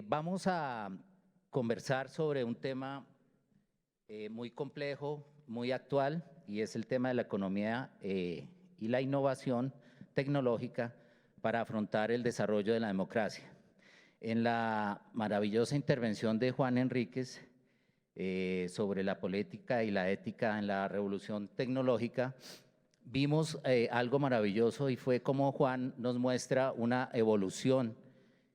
Vamos a conversar sobre un tema muy complejo, muy actual, y es el tema de la economía y la innovación tecnológica para afrontar el desarrollo de la democracia. En la maravillosa intervención de Juan Enríquez sobre la política y la ética en la revolución tecnológica, vimos algo maravilloso y fue como Juan nos muestra una evolución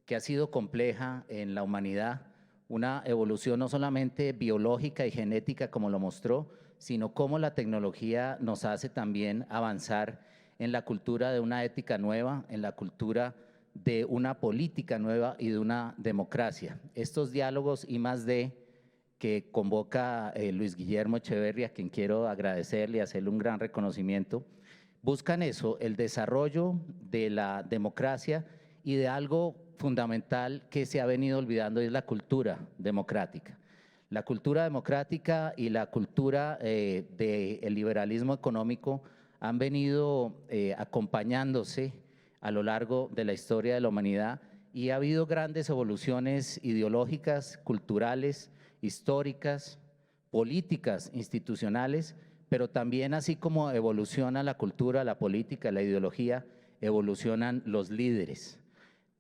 que ha sido compleja en la humanidad, una evolución no solamente biológica y genética como lo mostró, sino cómo la tecnología nos hace también avanzar en la cultura de una ética nueva, en la cultura de una política nueva y de una democracia. Estos diálogos I+D que convoca Luis Guillermo Echeverri, a quien quiero agradecerle y hacerle un gran reconocimiento, buscan eso, el desarrollo de la democracia y de algo fundamental que se ha venido olvidando, y es la cultura democrática. La cultura democrática y la cultura del liberalismo económico han venido acompañándose a lo largo de la historia de la humanidad y ha habido grandes evoluciones ideológicas, culturales, históricas, políticas, institucionales, pero también así como evoluciona la cultura, la política, la ideología, evolucionan los líderes.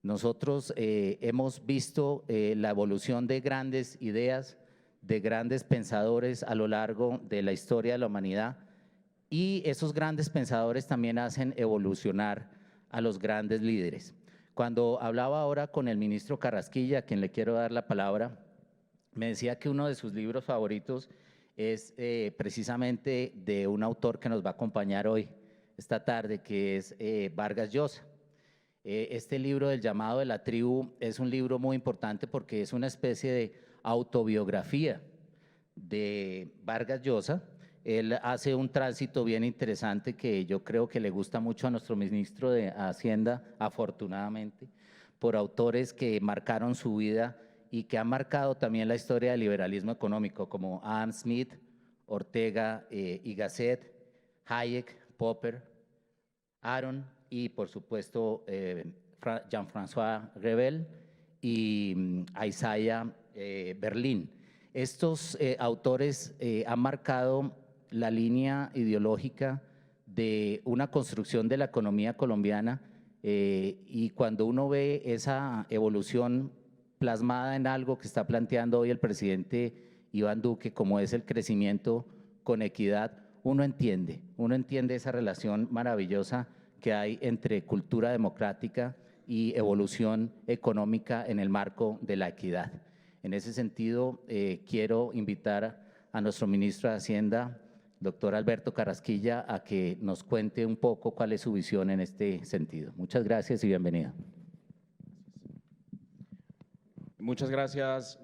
Nosotros hemos visto la evolución de grandes ideas, de grandes pensadores a lo largo de la historia de la humanidad, y esos grandes pensadores también hacen evolucionar a los grandes líderes. Cuando hablaba ahora con el ministro Carrasquilla, a quien le quiero dar la palabra, me decía que uno de sus libros favoritos es precisamente de un autor que nos va a acompañar hoy, esta tarde, que es Vargas Llosa. Este libro del llamado de la tribu es un libro muy importante porque es una especie de autobiografía de Vargas Llosa. Él hace un tránsito bien interesante que yo creo que le gusta mucho a nuestro ministro de Hacienda, afortunadamente, por autores que marcaron su vida y que han marcado también la historia del liberalismo económico, como Adam Smith, Ortega y Gasset, Hayek, Popper, Aron y por supuesto Jean-François Revel y Isaiah Berlin. Estos autores han marcado la línea ideológica de una construcción de la economía colombiana y cuando uno ve esa evolución plasmada en algo que está planteando hoy el presidente Iván Duque, como es el crecimiento con equidad, uno entiende esa relación maravillosa que hay entre cultura democrática y evolución económica en el marco de la equidad. En ese sentido, quiero invitar a nuestro ministro de Hacienda, doctor Alberto Carrasquilla, a que nos cuente un poco cuál es su visión en este sentido. Muchas gracias y bienvenido. Muchas gracias,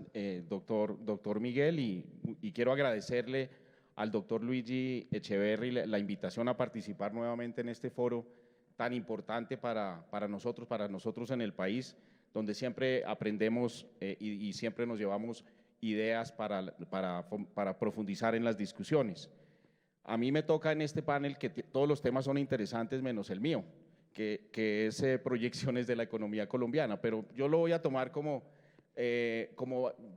doctor Miguel, y quiero agradecerle al doctor Luigi Echeverri la invitación a participar nuevamente en este foro tan importante para nosotros en el país, donde siempre aprendemos y siempre nos llevamos ideas para profundizar en las discusiones. A mí me toca en este panel que todos los temas son interesantes menos el mío, que es proyecciones de la economía colombiana, pero yo lo voy a tomar como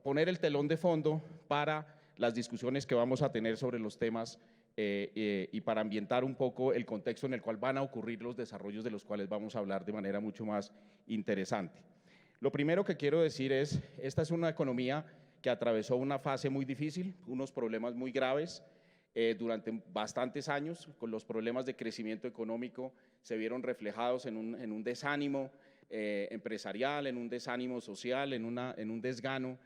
poner el telón de fondo para las discusiones que vamos a tener sobre los temas y para ambientar un poco el contexto en el cual van a ocurrir los desarrollos de los cuales vamos a hablar de manera mucho más interesante. Lo primero que quiero decir es, esta es una economía que atravesó una fase muy difícil, unos problemas muy graves durante bastantes años, con los problemas de crecimiento económico se vieron reflejados en un desánimo empresarial, en un desánimo social, en un desgano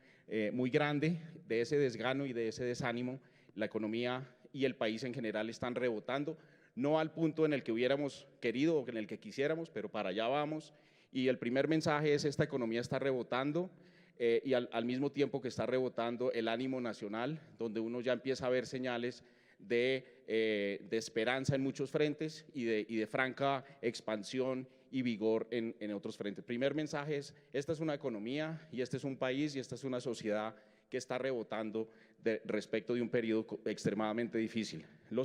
muy grande. De ese desgano y de ese desánimo, la economía y el país en general están rebotando, no al punto en el que hubiéramos querido o en el que quisiéramos, pero para allá vamos. Y el primer mensaje es: esta economía está rebotando y al mismo tiempo que está rebotando el ánimo nacional, donde uno ya empieza a ver señales de esperanza en muchos frentes y de franca expansión y vigor en otros frentes. El primer mensaje es: esta es una economía y este es un país y esta es una sociedad que está rebotando respecto de un periodo extremadamente difícil. El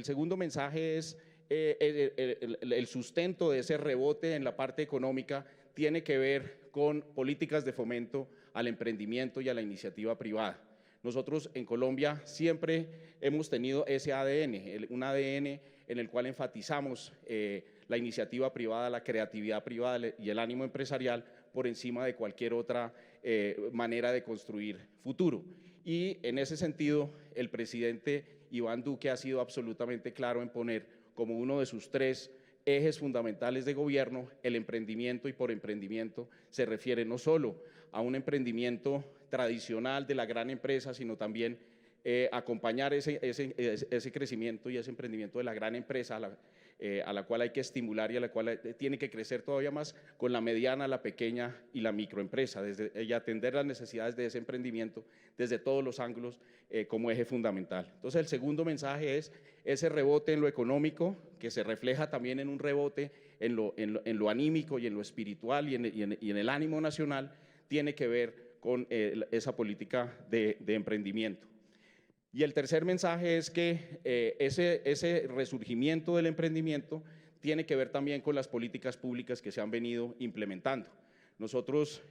segundo mensaje es el sustento de ese rebote en la parte económica tiene que ver con políticas de fomento al emprendimiento y a la iniciativa privada. Nosotros en Colombia siempre hemos tenido ese ADN, un ADN en el cual enfatizamos la iniciativa privada, la creatividad privada y el ánimo empresarial por encima de cualquier otra manera de construir futuro. Y en ese sentido, el presidente Iván Duque ha sido absolutamente claro en poner como uno de sus 3 ejes fundamentales de gobierno el emprendimiento, y por emprendimiento se refiere no solo a un emprendimiento tradicional de la gran empresa, sino también acompañar ese crecimiento y ese emprendimiento de la gran empresa a la cual hay que estimular y a la cual tiene que crecer todavía más con la mediana, la pequeña y la microempresa, y atender las necesidades de ese emprendimiento desde todos los ángulos como eje fundamental. Entonces, el segundo mensaje es ese rebote en lo económico, que se refleja también en un rebote en lo anímico y en lo espiritual y en el ánimo nacional, tiene que ver con esa política de emprendimiento. Y el tercer mensaje es que ese resurgimiento del emprendimiento tiene que ver también con las políticas públicas que se han venido implementando. Nosotros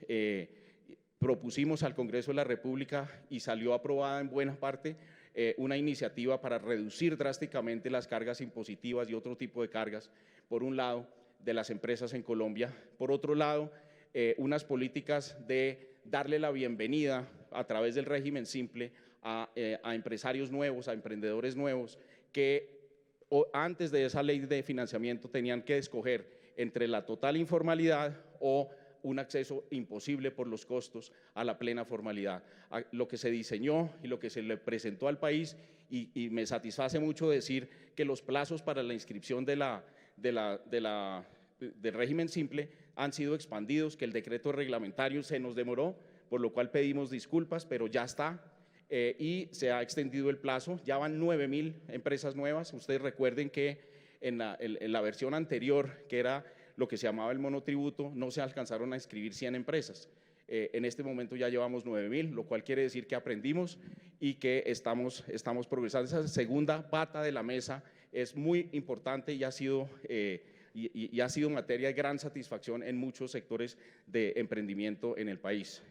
propusimos al Congreso de la República y salió aprobada en buena parte una iniciativa para reducir drásticamente las cargas impositivas y otro tipo de cargas, por un lado, de las empresas en Colombia, por otro lado, unas políticas de darle la bienvenida a través del régimen simple a empresarios nuevos, a emprendedores nuevos, que antes de esa ley de financiamiento tenían que escoger entre la total informalidad o un acceso imposible por los costos a la plena formalidad. Lo que se diseñó y lo que se le presentó al país, y me satisface mucho decir que los plazos para la inscripción del régimen simple han sido expandidos, que el decreto reglamentario se nos demoró, por lo cual pedimos disculpas, pero ya está. Y se ha extendido el plazo, ya van 9.000 empresas nuevas. Ustedes recuerden que en la versión anterior, que era lo que se llamaba el monotributo, no se alcanzaron a inscribir 100 empresas. En este momento ya llevamos 9.000, lo cual quiere decir que aprendimos y que estamos progresando. Esa segunda pata de la mesa es muy importante y ha sido materia de gran satisfacción en muchos sectores de emprendimiento en el país.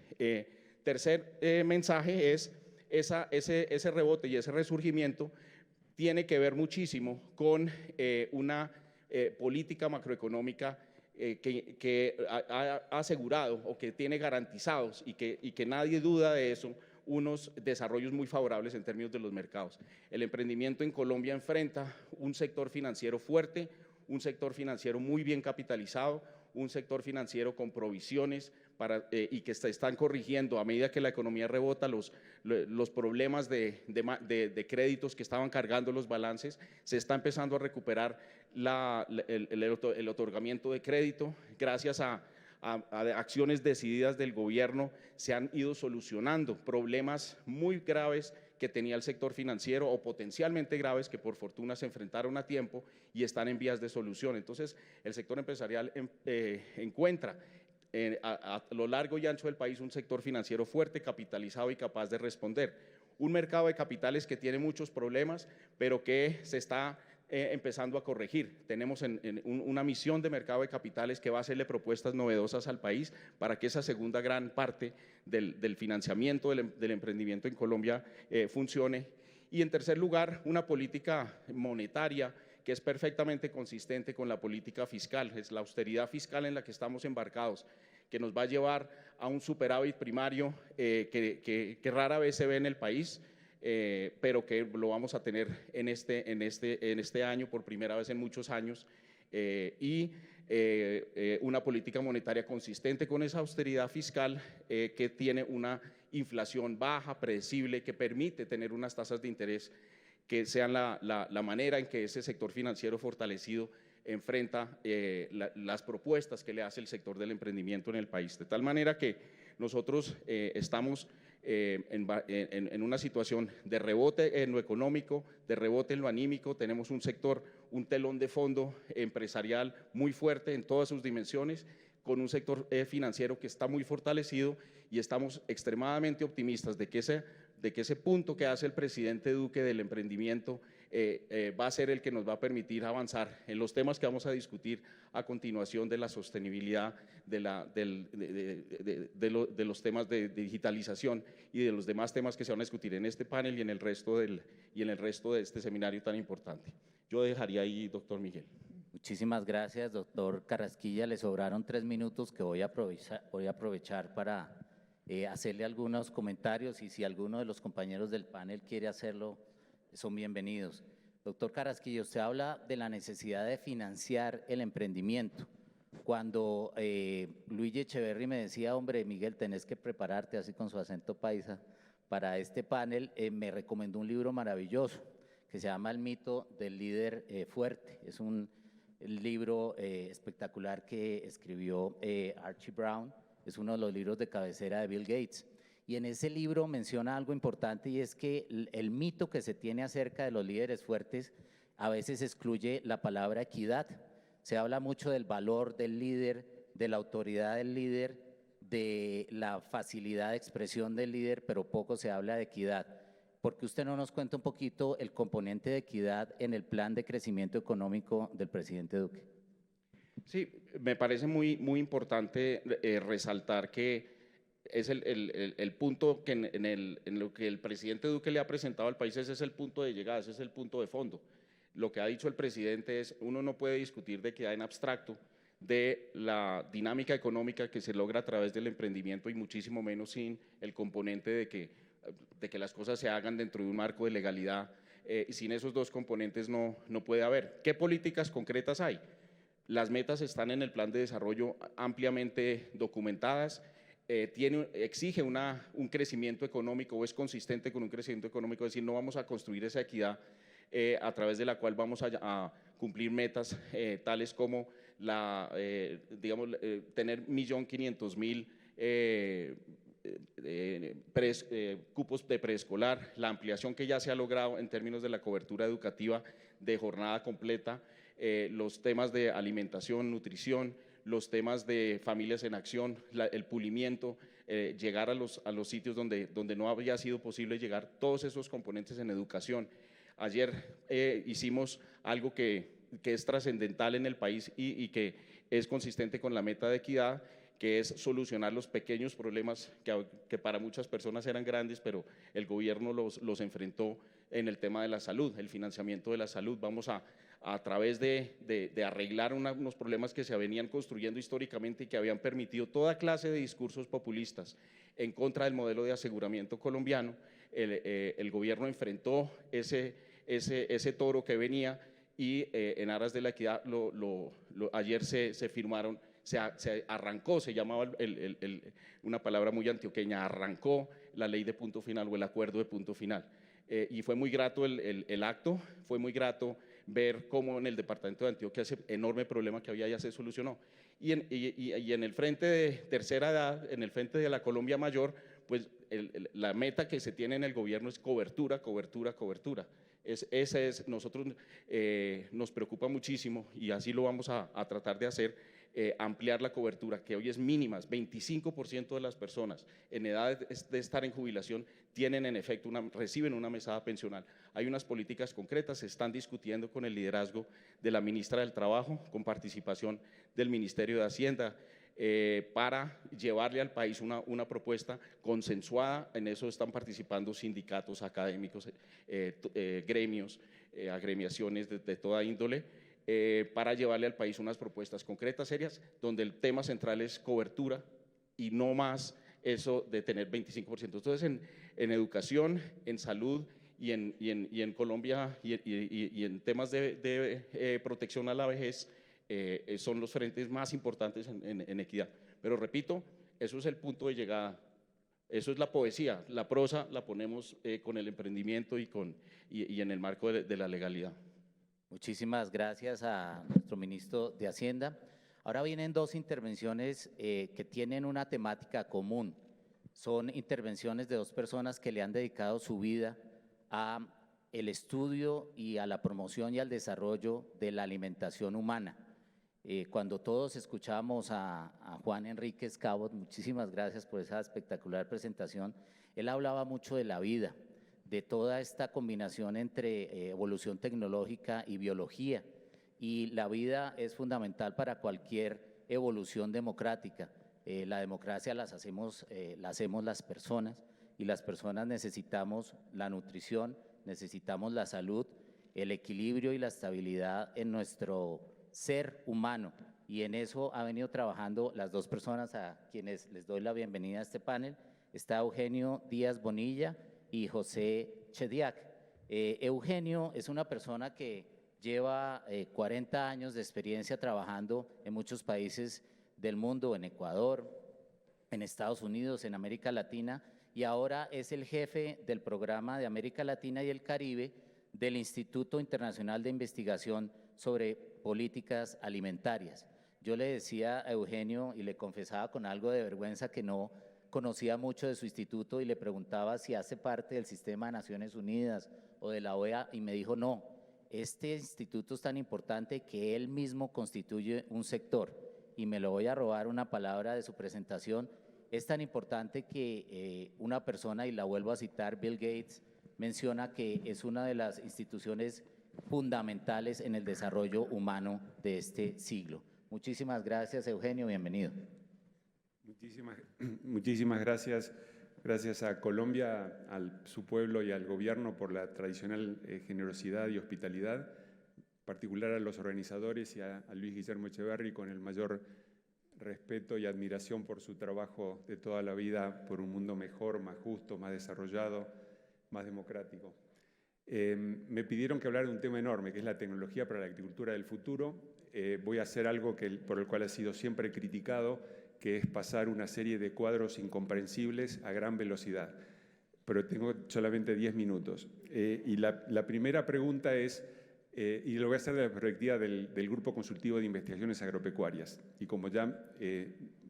Tercer mensaje es ese rebote y ese resurgimiento tiene que ver muchísimo con una política macroeconómica que ha asegurado o que tiene garantizados y que nadie duda de eso, unos desarrollos muy favorables en términos de los mercados. El emprendimiento en Colombia enfrenta un sector financiero fuerte, un sector financiero muy bien capitalizado, un sector financiero con provisiones y que se están corrigiendo a medida que la economía rebota los problemas de créditos que estaban cargando los balances. Se está empezando a recuperar el otorgamiento de crédito. Gracias a acciones decididas del gobierno se han ido solucionando problemas muy graves que tenía el sector financiero, o potencialmente graves, que por fortuna se enfrentaron a tiempo y están en vías de solución. Entonces, el sector empresarial encuentra a lo largo y ancho del país un sector financiero fuerte, capitalizado y capaz de responder. Un mercado de capitales que tiene muchos problemas, pero que se está empezando a corregir. Tenemos una misión de mercado de capitales que va a hacerle propuestas novedosas al país para que esa segunda gran parte del financiamiento del emprendimiento en Colombia funcione. Y en tercer lugar, una política monetaria que es perfectamente consistente con la política fiscal. Es la austeridad fiscal en la que estamos embarcados, que nos va a llevar a un superávit primario que rara vez se ve en el país, pero que lo vamos a tener en este año por primera vez en muchos años, y una política monetaria consistente con esa austeridad fiscal que tiene una inflación baja, predecible, que permite tener unas tasas de interés que sean la manera en que ese sector financiero fortalecido enfrenta las propuestas que le hace el sector del emprendimiento en el país. De tal manera que nosotros estamos en una situación de rebote en lo económico, de rebote en lo anímico. Tenemos un telón de fondo empresarial muy fuerte en todas sus dimensiones, con un sector financiero que está muy fortalecido, y estamos extremadamente optimistas de que ese punto que hace el presidente Duque del emprendimiento va a ser el que nos va a permitir avanzar en los temas que vamos a discutir a continuación de la sostenibilidad, de los temas de digitalización y de los demás temas que se van a discutir en este panel y en el resto de este seminario tan importante. Yo dejaría ahí, doctor Miguel. Muchísimas gracias, doctor Carrasquilla. Le sobraron 3 minutos que voy a aprovechar para hacerle algunos comentarios y si alguno de los compañeros del panel quiere hacerlo, son bienvenidos. Doctor Carrasquilla, usted habla de la necesidad de financiar el emprendimiento. Cuando Luigi Echeverry me decía, hombre, Miguel, tenés que prepararte, así con su acento paisa, para este panel, me recomendó un libro maravilloso que se llama El mito del líder fuerte. Es un libro espectacular que escribió Archie Brown, es uno de los libros de cabecera de Bill Gates. Y en ese libro menciona algo importante y es que el mito que se tiene acerca de los líderes fuertes a veces excluye la palabra equidad. Se habla mucho del valor del líder, de la autoridad del líder, de la facilidad de expresión del líder, pero poco se habla de equidad. ¿Por qué usted no nos cuenta un poquito el componente de equidad en el plan de crecimiento económico del presidente Duque? Sí, me parece muy importante resaltar que es el punto que en lo que el presidente Duque le ha presentado al país, ese es el punto de llegada, ese es el punto de fondo. Lo que ha dicho el presidente es, uno no puede discutir de equidad en abstracto, de la dinámica económica que se logra a través del emprendimiento y muchísimo menos sin el componente de que las cosas se hagan dentro de un marco de legalidad. Y sin esos dos componentes no puede haber. ¿Qué políticas concretas hay? Las metas están en el plan de desarrollo ampliamente documentadas. Exige un crecimiento económico o es consistente con un crecimiento económico, es decir, no vamos a construir esa equidad a través de la cual vamos a cumplir metas tales como tener 1.500.000 cupos de preescolar, la ampliación que ya se ha logrado en términos de la cobertura educativa de jornada completa, los temas de alimentación, nutrición, los temas de familias en acción, el pulimiento, llegar a los sitios donde no había sido posible llegar, todos esos componentes en educación. Ayer hicimos algo que es trascendental en el país y que es consistente con la meta de equidad, que es solucionar los pequeños problemas que para muchas personas eran grandes, pero el gobierno los enfrentó en el tema de la salud, el financiamiento de la salud. Vamos a través de arreglar unos problemas que se venían construyendo históricamente y que habían permitido toda clase de discursos populistas en contra del modelo de aseguramiento colombiano. El gobierno enfrentó ese toro que venía y en aras de la equidad ayer se firmaron, se arrancó, se llamaba una palabra muy antioqueña, arrancó la ley de punto final o el acuerdo de punto final. Y fue muy grato el acto, fue muy grato ver cómo en el departamento de Antioquia ese enorme problema que había ya se solucionó. Y en el frente de tercera edad, en el frente de la Colombia Mayor, pues la meta que se tiene en el gobierno es cobertura, cobertura, cobertura. Nosotros nos preocupa muchísimo y así lo vamos a tratar de hacer, ampliar la cobertura, que hoy es mínima. 25% de las personas en edad de estar en jubilación tienen en efecto reciben una mesada pensional. Hay unas políticas concretas, se están discutiendo con el liderazgo de la ministra del Trabajo, con participación del Ministerio de Hacienda, para llevarle al país una propuesta consensuada. En eso están participando sindicatos, académicos, gremios, agremiaciones de toda índole, para llevarle al país unas propuestas concretas, serias, donde el tema central es cobertura y no más eso de tener 25%. Entonces, en educación, en salud y en Colombia y en temas de protección a la vejez, son los frentes más importantes en equidad. Pero repito, eso es el punto de llegada, eso es la poesía, la prosa la ponemos con el emprendimiento y en el marco de la legalidad. Muchísimas gracias a nuestro ministro de Hacienda. Ahora vienen dos intervenciones que tienen una temática común. Son intervenciones de dos personas que le han dedicado su vida a el estudio y a la promoción y al desarrollo de la alimentación humana. Cuando todos escuchamos a Juan Enríquez Cabot, muchísimas gracias por esa espectacular presentación, él hablaba mucho de la vida, de toda esta combinación entre evolución tecnológica y biología. Y la vida es fundamental para cualquier evolución democrática. La democracia la hacemos las personas, y las personas necesitamos la nutrición, necesitamos la salud, el equilibrio y la estabilidad en nuestro ser humano. Y en eso ha venido trabajando las dos personas a quienes les doy la bienvenida a este panel. Está Eugenio Díaz Bonilla y José Chediak. Eugenio es una persona que lleva 40 años de experiencia trabajando en muchos países del mundo, en Ecuador, en Estados Unidos, en América Latina, y ahora es el jefe del programa de América Latina y el Caribe del Instituto Internacional de Investigación sobre Políticas Alimentarias. Yo le decía a Eugenio y le confesaba con algo de vergüenza que no conocía mucho de su instituto y le preguntaba si hace parte del sistema de Naciones Unidas o de la OEA y me dijo no, este instituto es tan importante que él mismo constituye un sector y me lo voy a robar una palabra de su presentación. Es tan importante que una persona, y la vuelvo a citar, Bill Gates, menciona que es una de las instituciones fundamentales en el desarrollo humano de este siglo. Muchísimas gracias, Eugenio, bienvenido. Muchísimas gracias. Gracias a Colombia, a su pueblo y al gobierno por la tradicional generosidad y hospitalidad, en particular a los organizadores y a Luis Guillermo Echeverri, con el mayor respeto y admiración por su trabajo de toda la vida por un mundo mejor, más justo, más desarrollado, más democrático. Me pidieron que hablara de un tema enorme, que es la tecnología para la agricultura del futuro. Voy a hacer algo por el cual he sido siempre criticado, que es pasar una serie de cuadros incomprensibles a gran velocidad. Pero tengo solamente 10 minutos. Y la primera pregunta es, y lo voy a hacer desde la perspectiva del Grupo Consultivo de Investigaciones Agropecuarias. Y como ya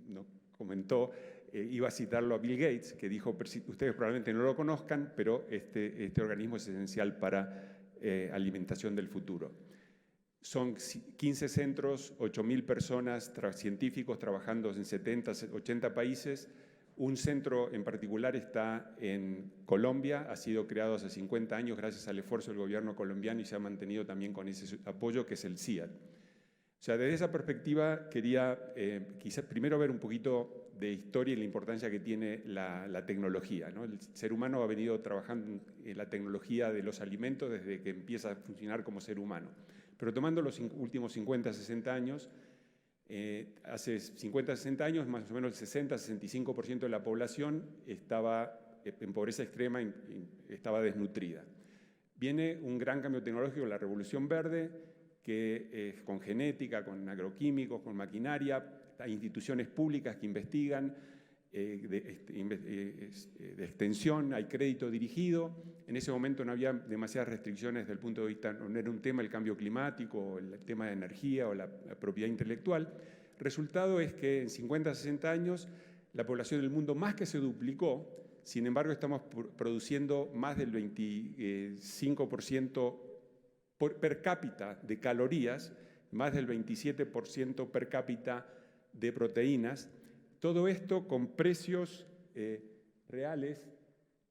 nos comentó, iba a citarlo a Bill Gates, que dijo, ustedes probablemente no lo conozcan, pero este organismo es esencial para alimentación del futuro. Son 15 centros, 8.000 personas, científicos trabajando en 70, 80 países. Un centro en particular está en Colombia, ha sido creado hace 50 años gracias al esfuerzo del gobierno colombiano y se ha mantenido también con ese apoyo, que es el CIAT. O sea, desde esa perspectiva quería quizás primero ver un poquito de historia y la importancia que tiene la tecnología, ¿no? El ser humano ha venido trabajando en la tecnología de los alimentos desde que empieza a funcionar como ser humano. Pero tomando los últimos 50, 60 años, hace 50, 60 años, más o menos el 60-65% de la población estaba en pobreza extrema, estaba desnutrida. Viene un gran cambio tecnológico, la Revolución Verde, que con genética, con agroquímicos, con maquinaria, hay instituciones públicas que investigan, de extensión, hay crédito dirigido. En ese momento no había demasiadas restricciones desde el punto de vista, no era un tema el cambio climático, el tema de energía o la propiedad intelectual. Resultado es que en 50, 60 años la población del mundo más que se duplicó, sin embargo estamos produciendo más del 25% per cápita de calorías, más del 27% per cápita de proteínas. Todo esto con precios reales,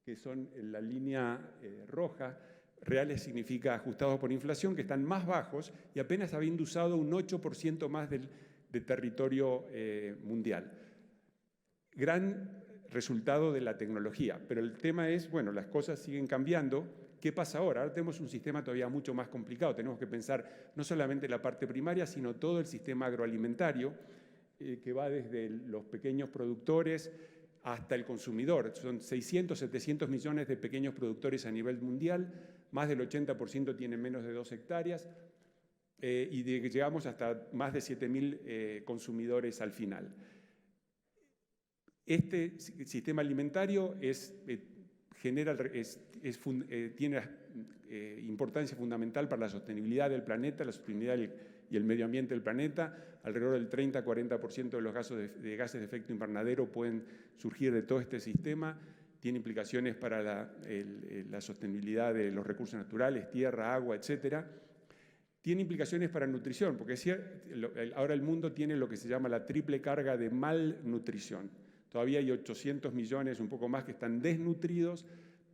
que son en la línea roja. Reales significa ajustados por inflación, que están más bajos y apenas habiendo usado un 8% más de territorio mundial. Gran resultado de la tecnología, pero el tema es, bueno, las cosas siguen cambiando. ¿Qué pasa ahora? Ahora tenemos un sistema todavía mucho más complicado. Tenemos que pensar no solamente la parte primaria, sino todo el sistema agroalimentario, que va desde los pequeños productores hasta el consumidor. Son 600, 700 millones de pequeños productores a nivel mundial, más del 80% tienen menos de 2 hectáreas, y llegamos hasta más de 7.000 consumidores al final. Este sistema alimentario tiene importancia fundamental para la sostenibilidad del planeta, la sostenibilidad y el medio ambiente del planeta. Alrededor del 30-40% de los gases de efecto invernadero pueden surgir de todo este sistema. Tiene implicaciones para la sostenibilidad de los recursos naturales, tierra, agua, etc. Tiene implicaciones para nutrición, porque ahora el mundo tiene lo que se llama la triple carga de malnutrición. Todavía hay 800 millones, un poco más, que están desnutridos,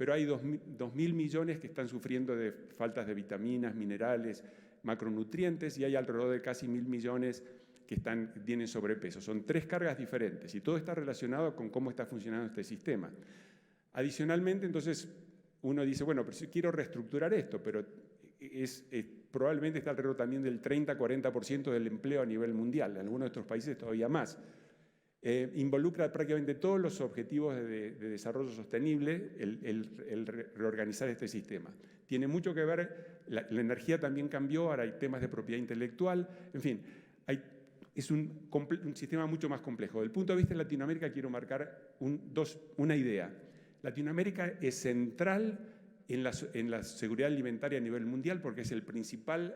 pero hay 2.000 millones que están sufriendo de faltas de vitaminas, minerales, macronutrientes, y hay alrededor de casi 1.000 millones que tienen sobrepeso. Son 3 cargas diferentes y todo está relacionado con cómo está funcionando este sistema. Adicionalmente, entonces, uno dice, bueno, pero si quiero reestructurar esto, pero probablemente está alrededor también del 30-40% del empleo a nivel mundial, en algunos de estos países todavía más. Involucra prácticamente todos los objetivos de desarrollo sostenible el reorganizar este sistema. Tiene mucho que ver, la energía también cambió, ahora hay temas de propiedad intelectual, en fin, es un sistema mucho más complejo. Desde el punto de vista de Latinoamérica quiero marcar una idea. Latinoamérica es central en la seguridad alimentaria a nivel mundial porque es la principal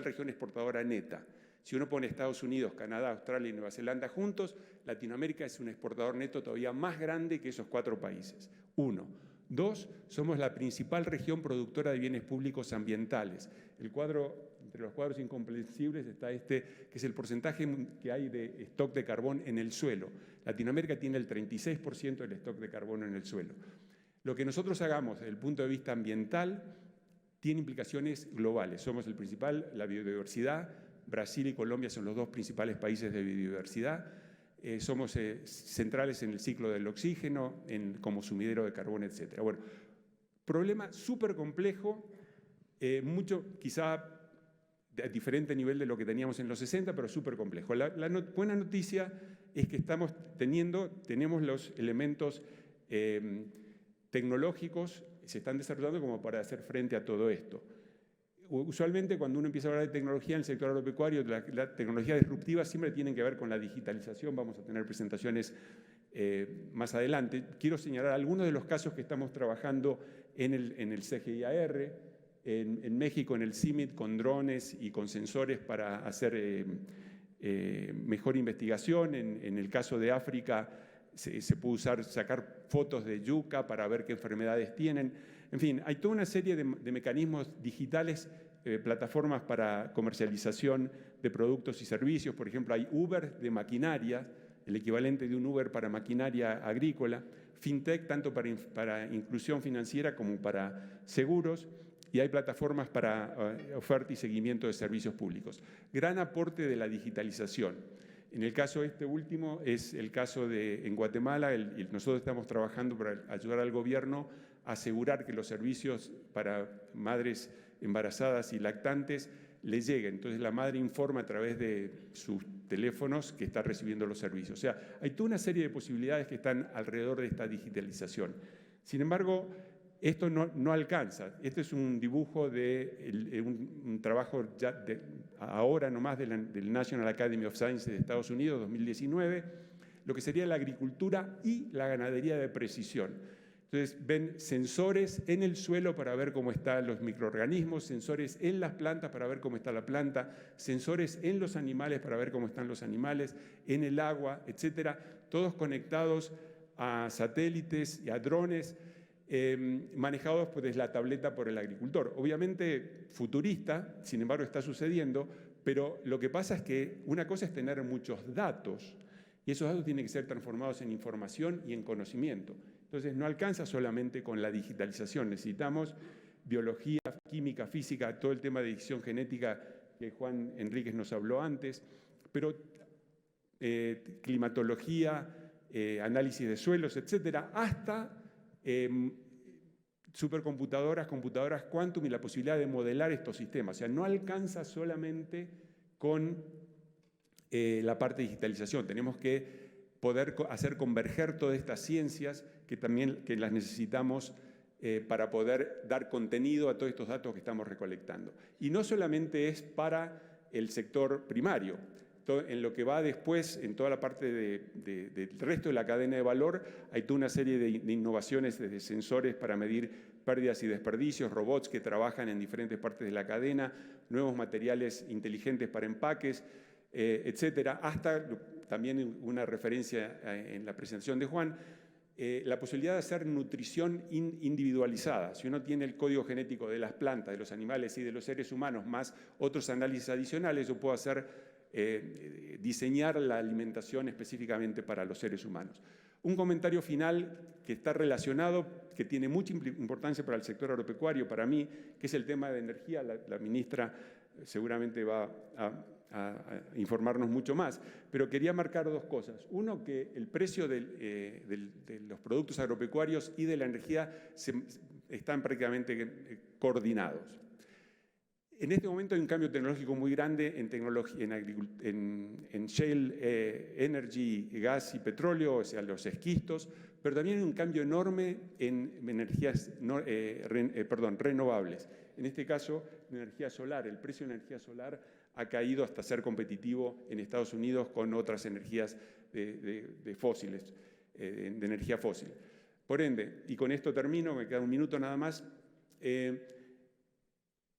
región exportadora neta. Si uno pone Estados Unidos, Canadá, Australia y Nueva Zelanda juntos, Latinoamérica es un exportador neto todavía más grande que esos 4 países. 1. 2. Somos la principal región productora de bienes públicos ambientales. Entre los cuadros incomprensibles está que es el porcentaje que hay de stock de carbón en el suelo. Latinoamérica tiene el 36% del stock de carbono en el suelo. Lo que nosotros hagamos desde el punto de vista ambiental tiene implicaciones globales. Somos el principal, la biodiversidad. Brasil y Colombia son los 2 principales países de biodiversidad. Somos centrales en el ciclo del oxígeno, como sumidero de carbón, etc. Bueno, problema súper complejo, quizá a diferente nivel de lo que teníamos en los 60, pero súper complejo. La buena noticia es que tenemos los elementos tecnológicos, se están desarrollando como para hacer frente a todo esto. Usualmente cuando uno empieza a hablar de tecnología en el sector agropecuario, la tecnología disruptiva siempre tiene que ver con la digitalización. Vamos a tener presentaciones más adelante. Quiero señalar algunos de los casos que estamos trabajando en el CGIAR, en México, en el CIMIT, con drones y con sensores para hacer mejor investigación. En el caso de África se puede sacar fotos de yuca para ver qué enfermedades tienen. En fin, hay toda una serie de mecanismos digitales, plataformas para comercialización de productos y servicios. Por ejemplo, hay Uber de maquinaria, el equivalente de un Uber para maquinaria agrícola, fintech tanto para inclusión financiera como para seguros, y hay plataformas para oferta y seguimiento de servicios públicos. Gran aporte de la digitalización. En el caso último es el caso en Guatemala, nosotros estamos trabajando para ayudar al gobierno a asegurar que los servicios para madres embarazadas y lactantes les lleguen. Entonces la madre informa a través de sus teléfonos que está recibiendo los servicios. O sea, hay toda una serie de posibilidades que están alrededor de esta digitalización. Sin embargo, esto no alcanza. Este es un dibujo de un trabajo ahora nomás del National Academy of Sciences de Estados Unidos, 2019, lo que sería la agricultura y la ganadería de precisión. Entonces ven sensores en el suelo para ver cómo están los microorganismos, sensores en las plantas para ver cómo está la planta, sensores en los animales para ver cómo están los animales, en el agua, etcétera, todos conectados a satélites y a drones, manejados desde la tableta por el agricultor. Obviamente futurista, sin embargo está sucediendo, pero lo que pasa es que una cosa es tener muchos datos y esos datos tienen que ser transformados en información y en conocimiento. Entonces no alcanza solamente con la digitalización, necesitamos biología, química, física, todo el tema de edición genética que Juan Enríquez nos habló antes, pero climatología, análisis de suelos, etcétera, hasta supercomputadoras, computadoras quantum y la posibilidad de modelar estos sistemas. O sea, no alcanza solamente con la parte de digitalización. Tenemos que poder hacer converger todas estas ciencias que las necesitamos para poder dar contenido a todos estos datos que estamos recolectando. Y no solamente es para el sector primario. En lo que va después, en toda la parte del resto de la cadena de valor, hay toda una serie de innovaciones desde sensores para medir pérdidas y desperdicios, robots que trabajan en diferentes partes de la cadena, nuevos materiales inteligentes para empaques, etcétera, hasta también una referencia en la presentación de Juan, la posibilidad de hacer nutrición individualizada. Si uno tiene el código genético de las plantas, de los animales y de los seres humanos, más otros análisis adicionales, yo puedo diseñar la alimentación específicamente para los seres humanos. Un comentario final que está relacionado, que tiene mucha importancia para el sector agropecuario, para mí, que es el tema de energía. La ministra seguramente va a informarnos mucho más, pero quería marcar dos cosas. Uno, que el precio de los productos agropecuarios y de la energía están prácticamente coordinados. En este momento hay un cambio tecnológico muy grande en shale energy, gas y petróleo, o sea, los esquistos, pero también hay un cambio enorme en energías renovables. En este caso, energía solar. El precio de la energía solar ha caído hasta ser competitivo en Estados Unidos con otras energías de fósiles, de energía fósil. Por ende, y con esto termino, me queda un minuto nada más,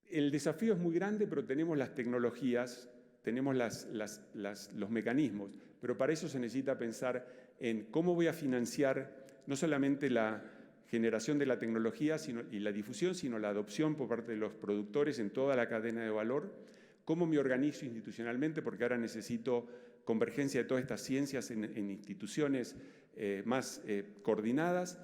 el desafío es muy grande, pero tenemos las tecnologías, tenemos los mecanismos, pero para eso se necesita pensar en cómo voy a financiar no solamente la generación de la tecnología y la difusión, sino la adopción por parte de los productores en toda la cadena de valor, cómo me organizo institucionalmente, porque ahora necesito convergencia de todas estas ciencias en instituciones más coordinadas,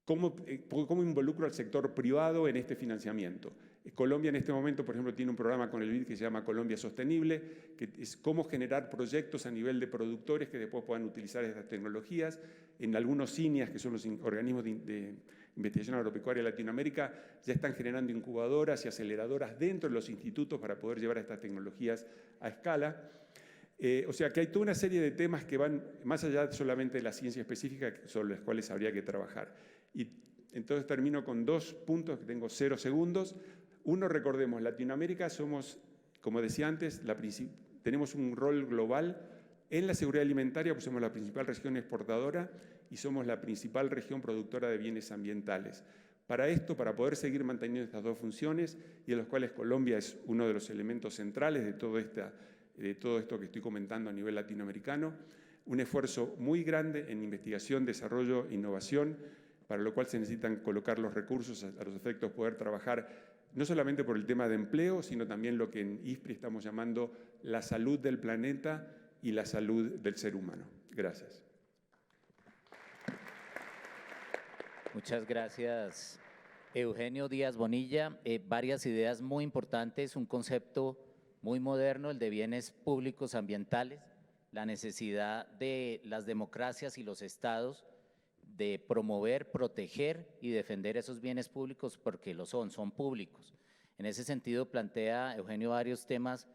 cómo involucro al sector privado en este financiamiento. Colombia en este momento, por ejemplo, tiene un programa con el BID que se llama Colombia Sostenible, que es cómo generar proyectos a nivel de productores que después puedan utilizar estas tecnologías. En algunos CINIAS, que son los organismos de investigación agropecuaria de Latinoamérica, ya están generando incubadoras y aceleradoras dentro de los institutos para poder llevar estas tecnologías a escala. O sea que hay toda una serie de temas que van más allá solamente de la ciencia específica sobre las cuales habría que trabajar. Y entonces termino con dos puntos, que tengo 0 segundos. Uno, recordemos, Latinoamérica somos, como decía antes, tenemos un rol global en la seguridad alimentaria, pues somos la principal región exportadora y somos la principal región productora de bienes ambientales. Para esto, para poder seguir manteniendo estas dos funciones, y de los cuales Colombia es uno de los elementos centrales de todo esto que estoy comentando a nivel latinoamericano, un esfuerzo muy grande en investigación, desarrollo e innovación, para lo cual se necesitan colocar los recursos a los efectos, poder trabajar no solamente por el tema de empleo, sino también lo que en ISPRI estamos llamando la salud del planeta y la salud del ser humano. Gracias. Muchas gracias, Eugenio Díaz Bonilla. Varias ideas muy importantes, un concepto muy moderno, el de bienes públicos ambientales, la necesidad de las democracias y los estados de promover, proteger y defender esos bienes públicos porque son públicos. En ese sentido plantea Eugenio varios temas,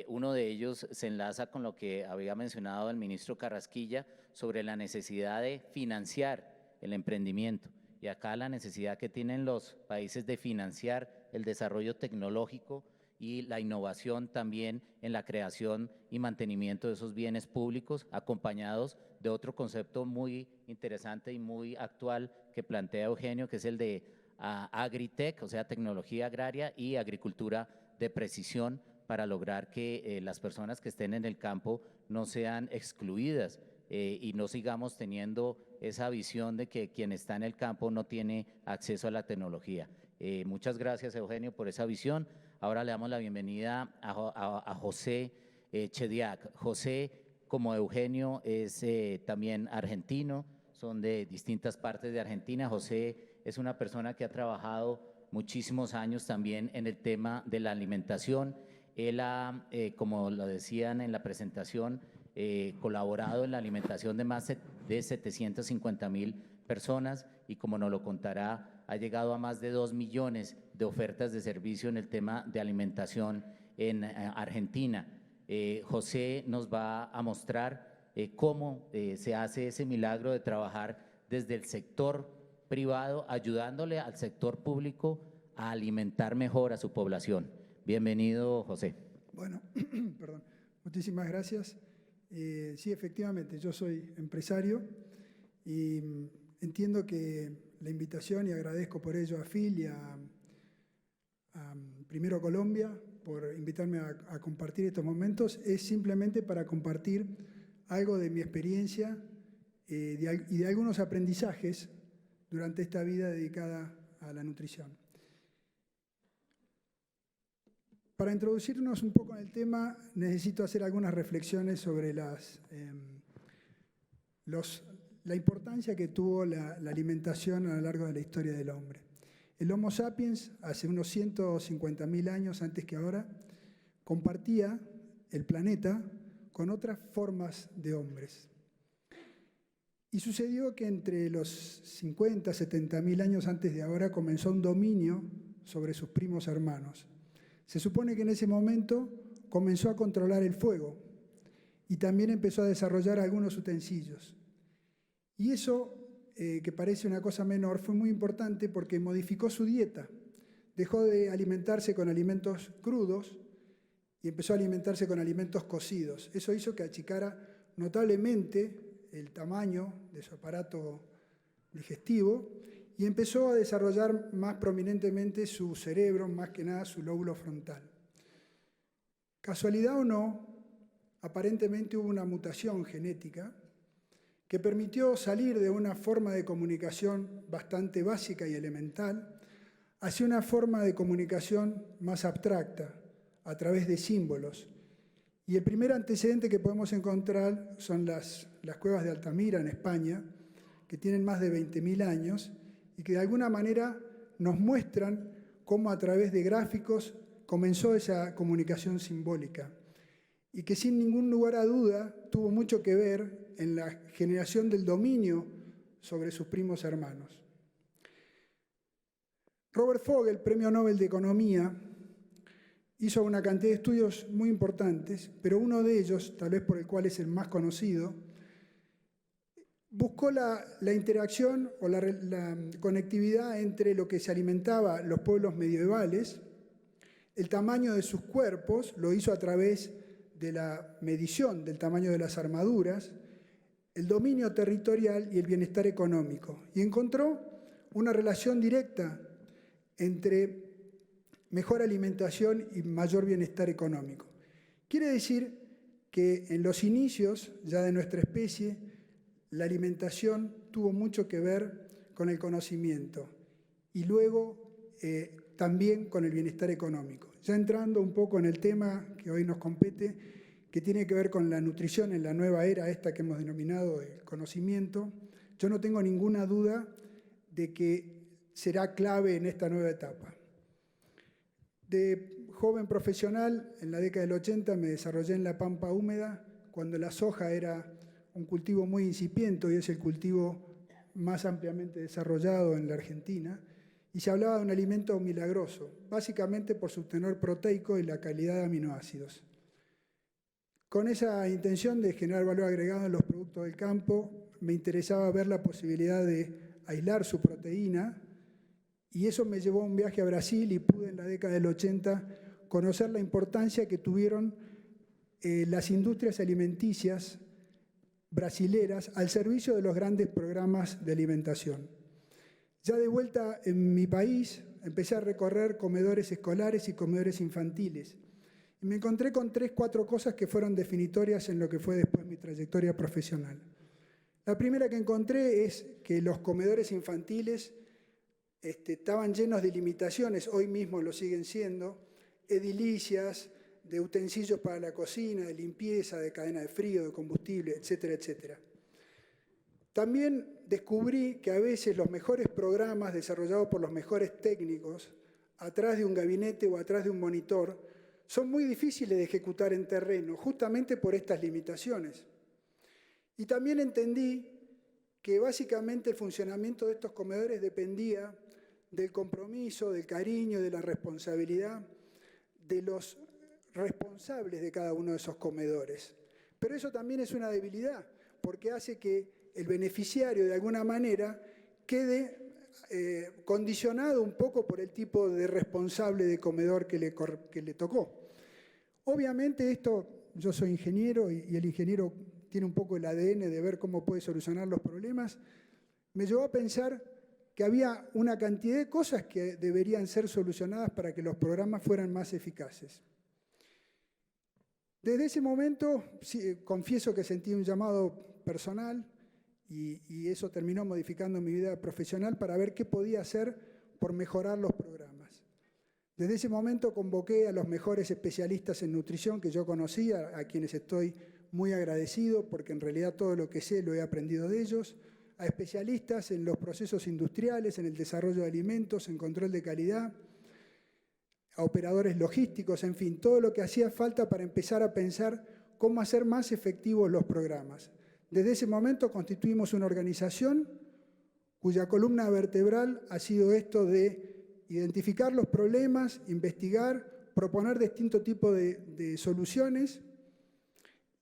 uno de ellos se enlaza con lo que había mencionado el ministro Carrasquilla sobre la necesidad de financiar el emprendimiento y acá la necesidad que tienen los países de financiar el desarrollo tecnológico y la innovación también en la creación y mantenimiento de esos bienes públicos, acompañados de otro concepto muy interesante y muy actual que plantea Eugenio, que es el de Agritech, o sea, tecnología agraria y agricultura de precisión para lograr que las personas que estén en el campo no sean excluidas y no sigamos teniendo esa visión de que quien está en el campo no tiene acceso a la tecnología. Muchas gracias, Eugenio, por esa visión. Ahora le damos la bienvenida a José Chediak. José, como Eugenio, es también argentino, son de distintas partes de Argentina. José es una persona que ha trabajado muchísimos años también en el tema de la alimentación. Él ha, como lo decían en la presentación, colaborado en la alimentación de más de 750,000 personas y, como nos lo contará, ha llegado a más de 2 millones de ofertas de servicio en el tema de alimentación en Argentina. José nos va a mostrar cómo se hace ese milagro de trabajar desde el sector privado, ayudándole al sector público a alimentar mejor a su población. Bienvenido, José. Bueno, perdón, muchísimas gracias. Sí, efectivamente, yo soy empresario y entiendo que la invitación, y agradezco por ello a Phil y primero a Colombia por invitarme a compartir estos momentos, es simplemente para compartir algo de mi experiencia y de algunos aprendizajes durante esta vida dedicada a la nutrición. Para introducirnos un poco en el tema, necesito hacer algunas reflexiones sobre la importancia que tuvo la alimentación a lo largo de la historia del hombre. El Homo sapiens, hace unos 150.000 años antes que ahora, compartía el planeta con otras formas de hombres. Y sucedió que entre los 50, 70.000 años antes de ahora comenzó un dominio sobre sus primos hermanos. Se supone que en ese momento comenzó a controlar el fuego y también empezó a desarrollar algunos utensilios. Y eso, que parece una cosa menor, fue muy importante porque modificó su dieta. Dejó de alimentarse con alimentos crudos y empezó a alimentarse con alimentos cocidos. Eso hizo que achicara notablemente el tamaño de su aparato digestivo y empezó a desarrollar más prominentemente su cerebro, más que nada su lóbulo frontal. Casualidad o no, aparentemente hubo una mutación genética que permitió salir de una forma de comunicación bastante básica y elemental hacia una forma de comunicación más abstracta, a través de símbolos. Y el primer antecedente que podemos encontrar son las cuevas de Altamira en España, que tienen más de 20.000 años y que de alguna manera nos muestran cómo a través de gráficos comenzó esa comunicación simbólica y que sin ningún lugar a duda tuvo mucho que ver en la generación del dominio sobre sus primos hermanos. Robert Fogel, Premio Nobel de Economía, hizo una cantidad de estudios muy importantes, pero uno de ellos, tal vez por el cual es el más conocido, buscó la interacción o la conectividad entre lo que se alimentaba los pueblos medievales, el tamaño de sus cuerpos, lo hizo a través de la medición del tamaño de las armaduras, el dominio territorial y el bienestar económico. Y encontró una relación directa entre mejor alimentación y mayor bienestar económico. Quiere decir que en los inicios ya de nuestra especie, la alimentación tuvo mucho que ver con el conocimiento y luego también con el bienestar económico. Ya entrando un poco en el tema que hoy nos compete, que tiene que ver con la nutrición en la nueva era esta que hemos denominado el conocimiento, yo no tengo ninguna duda de que será clave en esta nueva etapa. De joven profesional, en la década del 80 me desarrollé en la pampa húmeda, cuando la soja era un cultivo muy incipiente y es el cultivo más ampliamente desarrollado en la Argentina, y se hablaba de un alimento milagroso, básicamente por su tenor proteico y la calidad de aminoácidos. Con esa intención de generar valor agregado en los productos del campo, me interesaba ver la posibilidad de aislar su proteína, y eso me llevó a un viaje a Brasil y pude en la década del 80 conocer la importancia que tuvieron las industrias alimenticias brasileras al servicio de los grandes programas de alimentación. Ya de vuelta en mi país, empecé a recorrer comedores escolares y comedores infantiles. Y me encontré con 3, 4 cosas que fueron definitorias en lo que fue después mi trayectoria profesional. La primera que encontré es que los comedores infantiles estaban llenos de limitaciones, hoy mismo lo siguen siendo, edilicias, de utensilios para la cocina, de limpieza, de cadena de frío, de combustible, etcétera, etcétera. También descubrí que a veces los mejores programas desarrollados por los mejores técnicos, atrás de un gabinete o atrás de un monitor, son muy difíciles de ejecutar en terreno, justamente por estas limitaciones. Y también entendí que básicamente el funcionamiento de estos comedores dependía del compromiso, del cariño, de la responsabilidad de los responsables de cada uno de esos comedores. Pero eso también es una debilidad, porque hace que el beneficiario de alguna manera quede condicionado un poco por el tipo de responsable de comedor que le tocó. Obviamente yo soy ingeniero y el ingeniero tiene un poco el ADN de ver cómo puede solucionar los problemas, me llevó a pensar que había una cantidad de cosas que deberían ser solucionadas para que los programas fueran más eficaces. Desde ese momento, sí, confieso que sentí un llamado personal y eso terminó modificando mi vida profesional para ver qué podía hacer por mejorar los programas. Desde ese momento convoqué a los mejores especialistas en nutrición que yo conocía, a quienes estoy muy agradecido porque en realidad todo lo que sé lo he aprendido de ellos, a especialistas en los procesos industriales, en el desarrollo de alimentos, en control de calidad, a operadores logísticos, en fin, todo lo que hacía falta para empezar a pensar cómo hacer más efectivos los programas. Desde ese momento constituimos una organización cuya columna vertebral ha sido esto de identificar los problemas, investigar, proponer distintos tipos de soluciones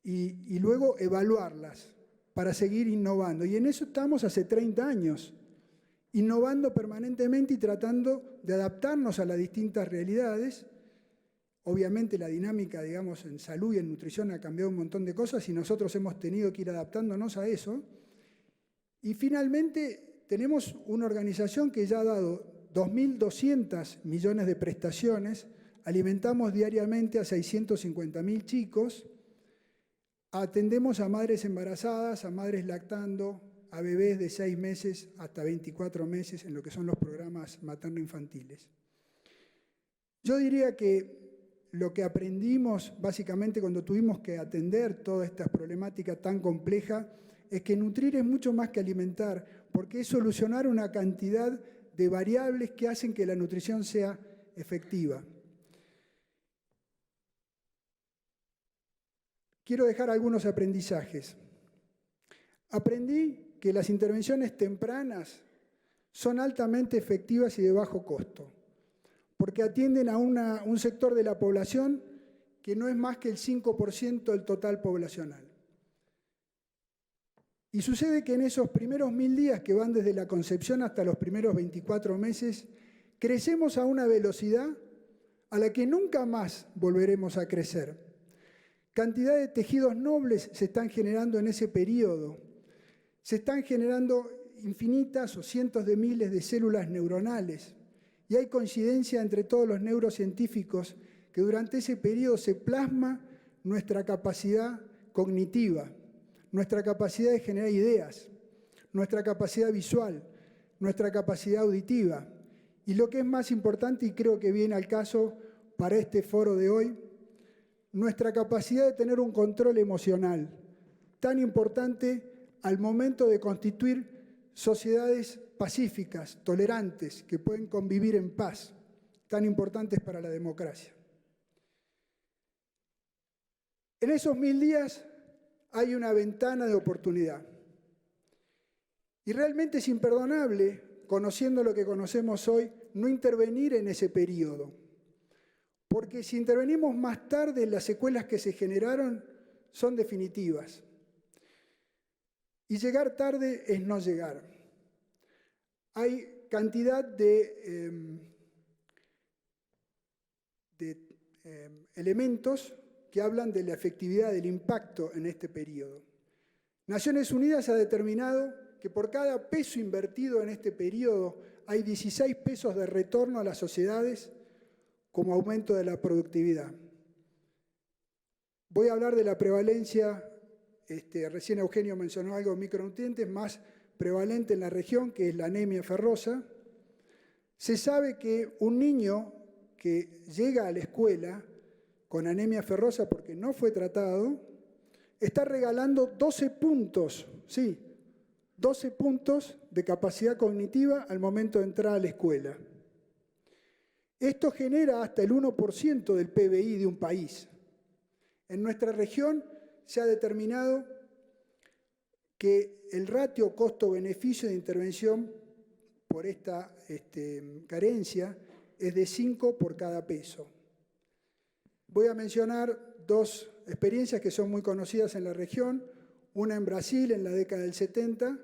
y luego evaluarlas para seguir innovando. Y en eso estamos hace 30 años, innovando permanentemente y tratando de adaptarnos a las distintas realidades. Obviamente la dinámica, digamos, en salud y en nutrición ha cambiado un montón de cosas y nosotros hemos tenido que ir adaptándonos a eso. Y finalmente tenemos una organización que ya ha dado 2.200 millones de prestaciones, alimentamos diariamente a 650.000 chicos, atendemos a madres embarazadas, a madres lactando, a bebés de 6 meses hasta 24 meses en lo que son los programas materno-infantiles. Yo diría que lo que aprendimos básicamente cuando tuvimos que atender toda esta problemática tan compleja es que nutrir es mucho más que alimentar, porque es solucionar una cantidad de variables que hacen que la nutrición sea efectiva. Quiero dejar algunos aprendizajes. Aprendí que las intervenciones tempranas son altamente efectivas y de bajo costo, porque atienden a un sector de la población que no es más que el 5% del total poblacional. Y sucede que en esos primeros 1000 días, que van desde la concepción hasta los primeros 24 meses, crecemos a una velocidad a la que nunca más volveremos a crecer. Cantidad de tejidos nobles se están generando en ese periodo. Se están generando infinitas o cientos de miles de células neuronales. Y hay coincidencia entre todos los neurocientíficos que durante ese periodo se plasma nuestra capacidad cognitiva, nuestra capacidad de generar ideas, nuestra capacidad visual, nuestra capacidad auditiva. Y lo que es más importante, y creo que viene al caso para este foro de hoy, nuestra capacidad de tener un control emocional, tan importante al momento de constituir sociedades pacíficas, tolerantes, que pueden convivir en paz, tan importantes para la democracia. En esos 1000 días hay una ventana de oportunidad. Y realmente es imperdonable, conociendo lo que conocemos hoy, no intervenir en ese periodo. Porque si intervenimos más tarde, las secuelas que se generaron son definitivas. Y llegar tarde es no llegar. Hay cantidad de elementos que hablan de la efectividad del impacto en este periodo. Naciones Unidas ha determinado que por cada peso invertido en este periodo hay 16 pesos de retorno a las sociedades como aumento de la productividad. Voy a hablar de la prevalencia, recién Eugenio mencionó algo de micronutrientes, más prevalente en la región, que es la anemia ferrosa. Se sabe que un niño que llega a la escuela con anemia ferrosa porque no fue tratado, está regalando 12 puntos, sí, 12 puntos de capacidad cognitiva al momento de entrar a la escuela. Esto genera hasta el 1% del PBI de un país. En nuestra región se ha determinado que el ratio costo-beneficio de intervención por esta carencia es de 5 por cada peso. Voy a mencionar 2 experiencias que son muy conocidas en la región. Una en Brasil en la década del 70,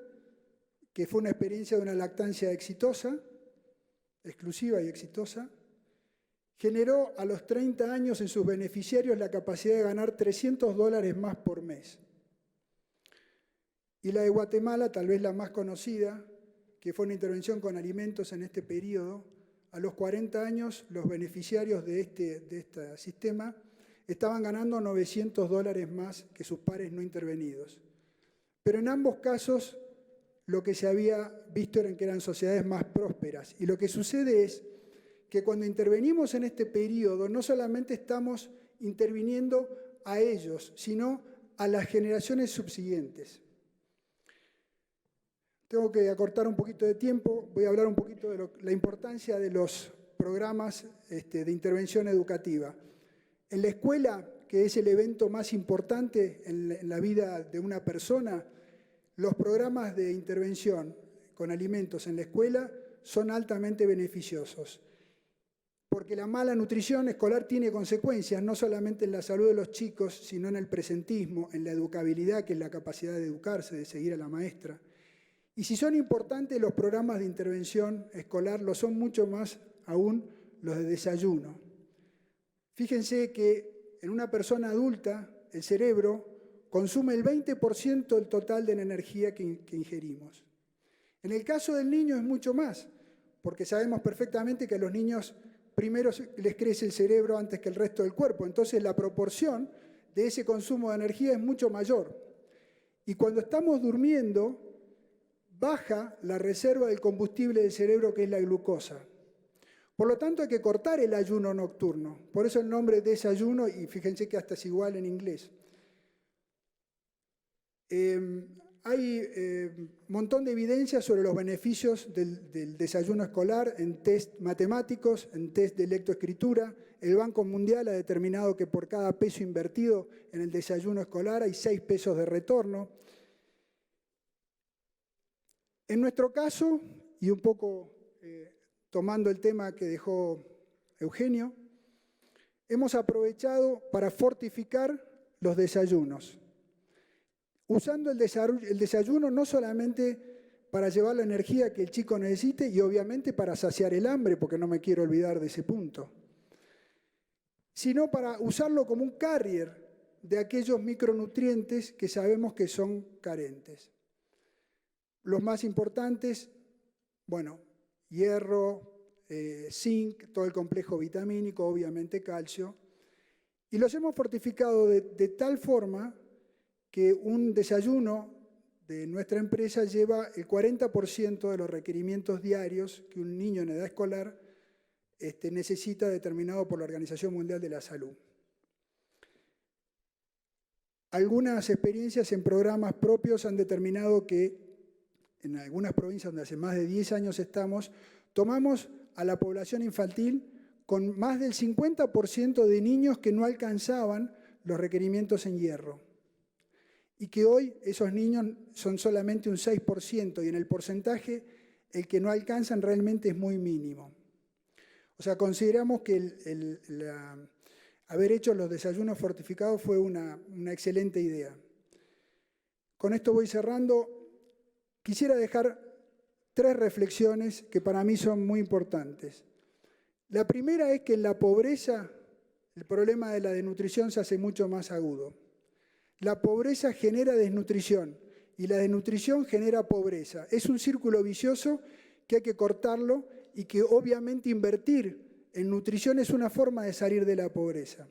que fue una experiencia de una lactancia exitosa, exclusiva y exitosa. Generó a los 30 años en sus beneficiarios la capacidad de ganar $300 más por mes. Y la de Guatemala, tal vez la más conocida, que fue una intervención con alimentos en este periodo. A los 40 años, los beneficiarios de este sistema estaban ganando $900 más que sus pares no intervenidos. Pero en ambos casos, lo que se había visto era que eran sociedades más prósperas. Y lo que sucede es que que cuando intervenimos en este periodo no solamente estamos interviniendo a ellos, sino a las generaciones subsiguientes. Tengo que acortar un poquito de tiempo, voy a hablar un poquito de la importancia de los programas de intervención educativa. En la escuela, que es el evento más importante en la vida de una persona, los programas de intervención con alimentos en la escuela son altamente beneficiosos, porque la mala nutrición escolar tiene consecuencias no solamente en la salud de los chicos, sino en el presentismo, en la educabilidad, que es la capacidad de educarse, de seguir a la maestra. Y si son importantes los programas de intervención escolar, lo son mucho más aún los de desayuno. Fíjense que en una persona adulta el cerebro consume el 20% del total de la energía que ingerimos. En el caso del niño es mucho más, porque sabemos perfectamente que a los niños primero les crece el cerebro antes que el resto del cuerpo, entonces la proporción de ese consumo de energía es mucho mayor. Y cuando estamos durmiendo, baja la reserva del combustible del cerebro, que es la glucosa. Por lo tanto, hay que cortar el ayuno nocturno. Por eso el nombre desayuno, y fíjense que hasta es igual en inglés. Hay un montón de evidencias sobre los beneficios del desayuno escolar en test matemáticos, en test de lectoescritura. El Banco Mundial ha determinado que por cada peso invertido en el desayuno escolar hay 6 pesos de retorno. En nuestro caso, y un poco tomando el tema que dejó Eugenio, hemos aprovechado para fortificar los desayunos, usando el desayuno no solamente para llevar la energía que el chico necesite y obviamente para saciar el hambre, porque no me quiero olvidar de ese punto, sino para usarlo como un carrier de aquellos micronutrientes que sabemos que son carentes. Los más importantes, bueno, hierro, zinc, todo el complejo vitamínico, obviamente calcio, y los hemos fortificado de tal forma que un desayuno de nuestra empresa lleva el 40% de los requerimientos diarios que un niño en edad escolar necesita, determinado por la Organización Mundial de la Salud. Algunas experiencias en programas propios han determinado que en algunas provincias donde hace más de 10 años estamos, tomamos a la población infantil con más del 50% de niños que no alcanzaban los requerimientos en hierro. Y que hoy esos niños son solamente un 6%, y en el porcentaje el que no alcanzan realmente es muy mínimo. O sea, consideramos que haber hecho los desayunos fortificados fue una excelente idea. Con esto voy cerrando. Quisiera dejar 3 reflexiones que para mí son muy importantes. La primera es que en la pobreza el problema de la desnutrición se hace mucho más agudo. La pobreza genera desnutrición y la desnutrición genera pobreza. Es un círculo vicioso que hay que cortarlo y que obviamente invertir en nutrición es una forma de salir de la pobreza.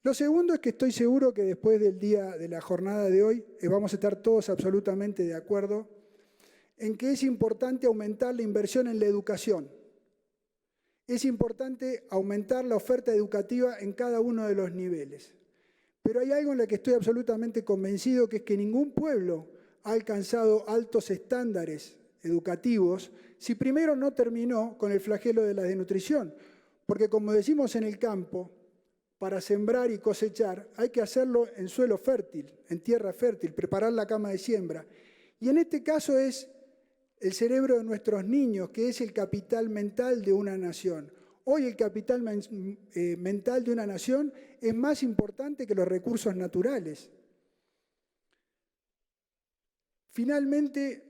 Lo segundo es que estoy seguro que después del día de la jornada de hoy vamos a estar todos absolutamente de acuerdo en que es importante aumentar la inversión en la educación. Es importante aumentar la oferta educativa en cada uno de los niveles. Pero hay algo en lo que estoy absolutamente convencido, que es que ningún pueblo ha alcanzado altos estándares educativos si primero no terminó con el flagelo de la desnutrición. Porque como decimos en el campo, para sembrar y cosechar hay que hacerlo en suelo fértil, en tierra fértil, preparar la cama de siembra. Y en este caso es el cerebro de nuestros niños, que es el capital mental de una nación. Hoy el capital mental de una nación es más importante que los recursos naturales. Finalmente,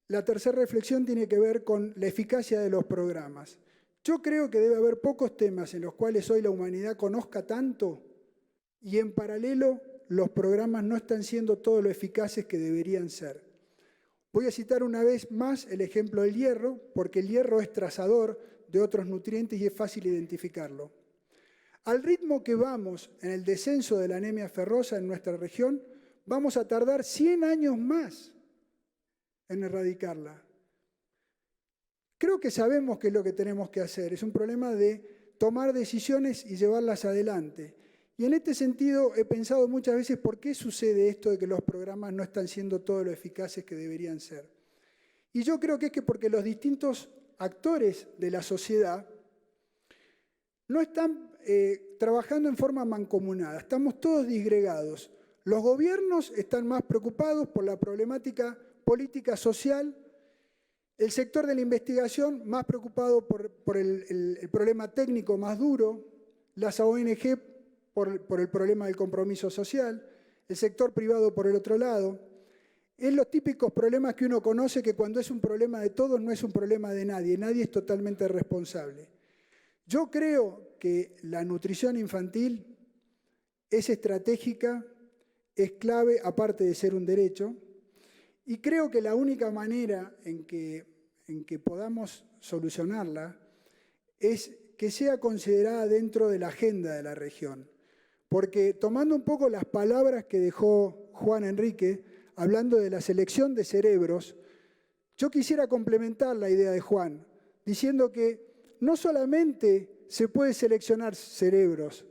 la tercera reflexión tiene que ver con la eficacia de los programas. Yo creo que debe haber pocos temas en los cuales hoy la humanidad conozca tanto y en paralelo los programas no están siendo todo lo eficaces que deberían ser. Voy a citar una vez más el ejemplo del hierro, porque el hierro es trazador de otros nutrientes y es fácil identificarlo. Al ritmo que vamos en el descenso de la anemia ferrosa en nuestra región, vamos a tardar 100 años más en erradicarla. creo que sabemos qué es lo que tenemos que hacer. Es un problema de tomar decisiones y llevarlas adelante. Y en este sentido he pensado muchas veces por qué sucede esto de que los programas no están siendo todo lo eficaces que deberían ser. Y yo creo que es porque los distintos actores de la sociedad no están trabajando en forma mancomunada, estamos todos disgregados. Los gobiernos están más preocupados por la problemática política social, el sector de la investigación más preocupado por el problema técnico más duro, las ONG por el problema del compromiso social, el sector privado por el otro lado. Es los típicos problemas que uno conoce, que cuando es un problema de todos no es un problema de nadie, nadie es totalmente responsable. Yo creo que la nutrición infantil es estratégica, es clave, aparte de ser un derecho, y creo que la única manera en que podamos solucionarla es que sea considerada dentro de la agenda de la región. Porque tomando un poco las palabras que dejó Juan Enrique, hablando de la selección de cerebros, yo quisiera complementar la idea de Juan, diciendo que no solamente se puede seleccionar cerebros,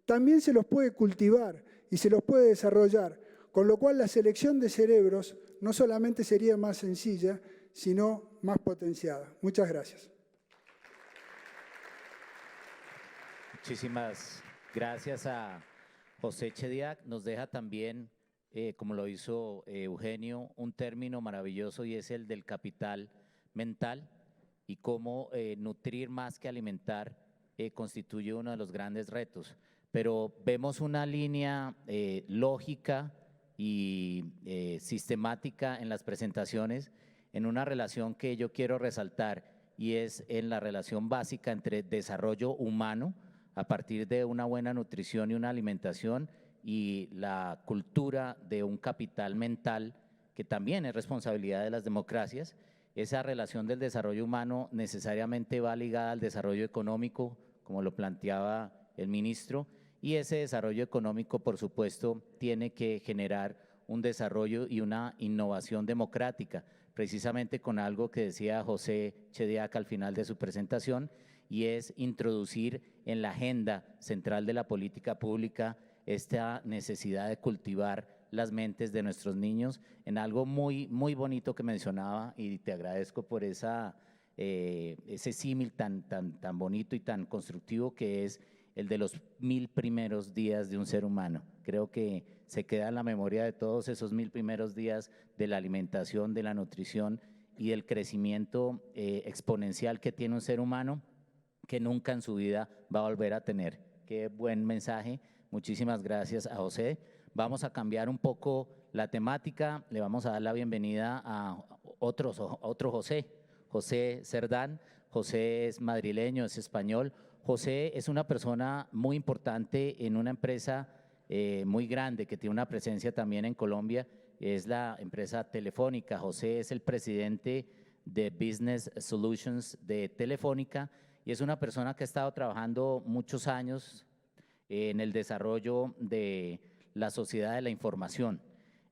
también se los puede cultivar y se los puede desarrollar, con lo cual la selección de cerebros no solamente sería más sencilla, sino más potenciada. Muchas gracias. Muchísimas gracias a José Chediak. Nos deja también, como lo hizo Eugenio, un término maravilloso y es el del capital mental y cómo nutrir más que alimentar constituye uno de los grandes retos. Pero vemos una línea lógica y sistemática en las presentaciones, en una relación que yo quiero resaltar, y es en la relación básica entre desarrollo humano a partir de una buena nutrición y una alimentación, y la cultura de un capital mental que también es responsabilidad de las democracias. Esa relación del desarrollo humano necesariamente va ligada al desarrollo económico, como lo planteaba el ministro, y ese desarrollo económico, por supuesto, tiene que generar un desarrollo y una innovación democrática, precisamente con algo que decía José Chediak al final de su presentación, y es introducir en la agenda central de la política pública esta necesidad de cultivar las mentes de nuestros niños en algo muy, muy bonito que mencionaba, y te agradezco por ese símil tan bonito y tan constructivo, que es el de los 1000 primeros días de un ser humano. Creo que se queda en la memoria de todos esos 1000 primeros días de la alimentación, de la nutrición y del crecimiento exponencial que tiene un ser humano, que nunca en su vida va a volver a tener. Qué buen mensaje. Muchísimas gracias a José. Vamos a cambiar un poco la temática. Le vamos a dar la bienvenida a otro José, José Cerdán. José es madrileño, es español. José es una persona muy importante en una empresa muy grande que tiene una presencia también en Colombia, es la empresa Telefónica. José es el presidente de Business Solutions de Telefónica y es una persona que ha estado trabajando muchos años en el desarrollo de la sociedad de la información.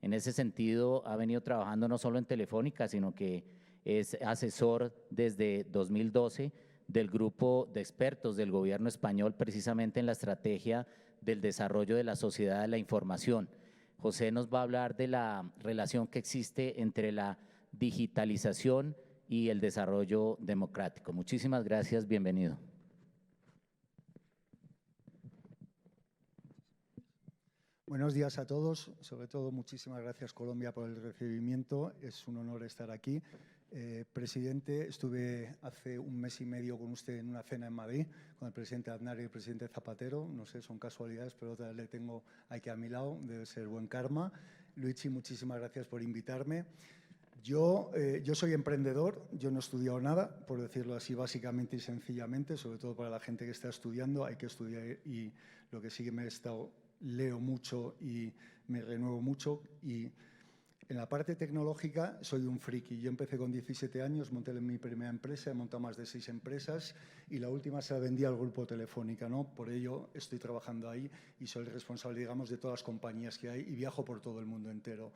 En ese sentido, ha venido trabajando no solo en Telefónica, sino que es asesor desde 2012 del grupo de expertos del gobierno español, precisamente en la estrategia del desarrollo de la sociedad de la información. José nos va a hablar de la relación que existe entre la digitalización y el desarrollo democrático. Muchísimas gracias, bienvenido. Buenos días a todos, sobre todo muchísimas gracias Colombia por el recibimiento, es un honor estar aquí. Presidente, estuve hace un mes y medio con usted en una cena en Madrid, con el presidente Aznar y el presidente Zapatero, no sé, son casualidades, pero otra vez le tengo aquí a mi lado, debe ser buen karma. Luigi, muchísimas gracias por invitarme. Yo soy emprendedor, yo no he estudiado nada, por decirlo así básicamente y sencillamente, sobre todo para la gente que está estudiando, hay que estudiar y lo que sí que me he estado, leo mucho y me renuevo mucho y en la parte tecnológica soy un friki. Yo empecé con 17 años, monté mi primera empresa, he montado más de 6 empresas y la última se la vendí al grupo Telefónica, ¿no? Por ello estoy trabajando ahí y soy el responsable, digamos, de todas las compañías que hay y viajo por todo el mundo entero.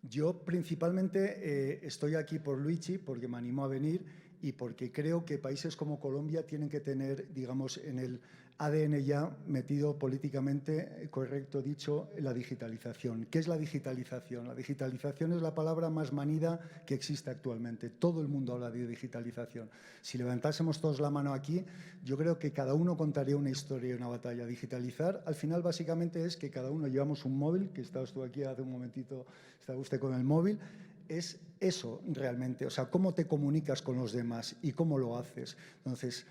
Yo principalmente estoy aquí por Luigi, porque me animó a venir y porque creo que países como Colombia tienen que tener, digamos, en el ADN ya metido políticamente, correcto dicho, la digitalización. ¿Qué es la digitalización? La digitalización es la palabra más manida que existe actualmente. Todo el mundo habla de digitalización. Si levantásemos todos la mano aquí, yo creo que cada uno contaría una historia y una batalla. Digitalizar, al final, básicamente es que cada uno llevamos un móvil, que estabas tú aquí hace un momentito, estaba usted con el móvil. Es eso realmente, o sea, cómo te comunicas con los demás y cómo lo haces. Entonces,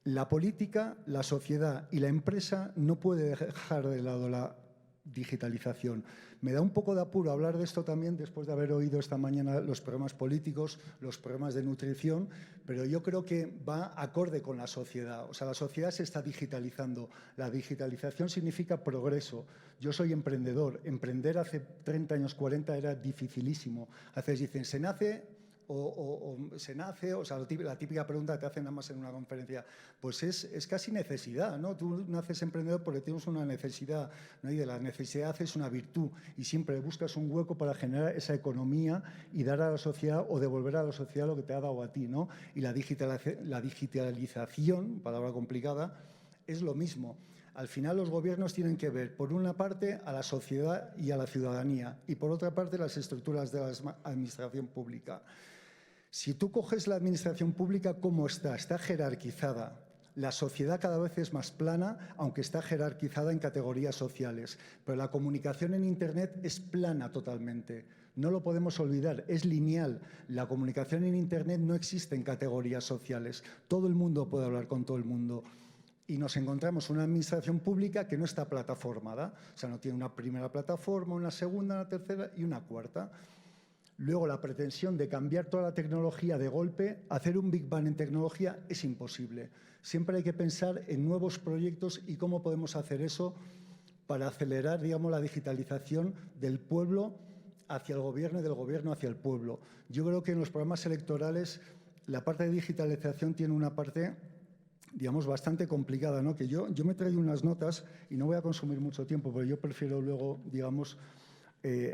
la política, la sociedad y la empresa no puede dejar de lado la digitalización. Me da un poco de apuro hablar de esto también después de haber oído esta mañana los problemas políticos, los problemas de nutrición, pero yo creo que va acorde con la sociedad. O sea, la sociedad se está digitalizando. La digitalización significa progreso. Yo soy emprendedor. Emprender hace 30 años, 40 era dificilísimo. A veces dicen, ¿se nace o se nace? O sea, la típica pregunta que te hacen nada más en una conferencia, pues es casi necesidad, ¿no? Tú naces emprendedor porque tienes una necesidad, ¿no? Y de la necesidad haces una virtud y siempre buscas un hueco para generar esa economía y dar a la sociedad o devolver a la sociedad lo que te ha dado a ti, ¿no? Y la digitalización, palabra complicada, es lo mismo. Al final los gobiernos tienen que ver, por una parte, a la sociedad y a la ciudadanía y, por otra parte, las estructuras de la administración pública. Si tú coges la administración pública, ¿cómo está? Está jerarquizada. La sociedad cada vez es más plana, aunque está jerarquizada en categorías sociales. Pero la comunicación en Internet es plana totalmente. No lo podemos olvidar, es lineal. La comunicación en Internet no existe en categorías sociales. Todo el mundo puede hablar con todo el mundo. Y nos encontramos una administración pública que no está plataformada. O sea, no tiene una primera plataforma, una segunda, una tercera y una cuarta. Luego, la pretensión de cambiar toda la tecnología de golpe, hacer un Big Bang en tecnología, es imposible. Siempre hay que pensar en nuevos proyectos y cómo podemos hacer eso para acelerar, digamos, la digitalización del pueblo hacia el gobierno y del gobierno hacia el pueblo. Yo creo que en los programas electorales la parte de digitalización tiene una parte, digamos, bastante complicada, ¿no? Que yo me he traído unas notas y no voy a consumir mucho tiempo, pero yo prefiero luego, digamos,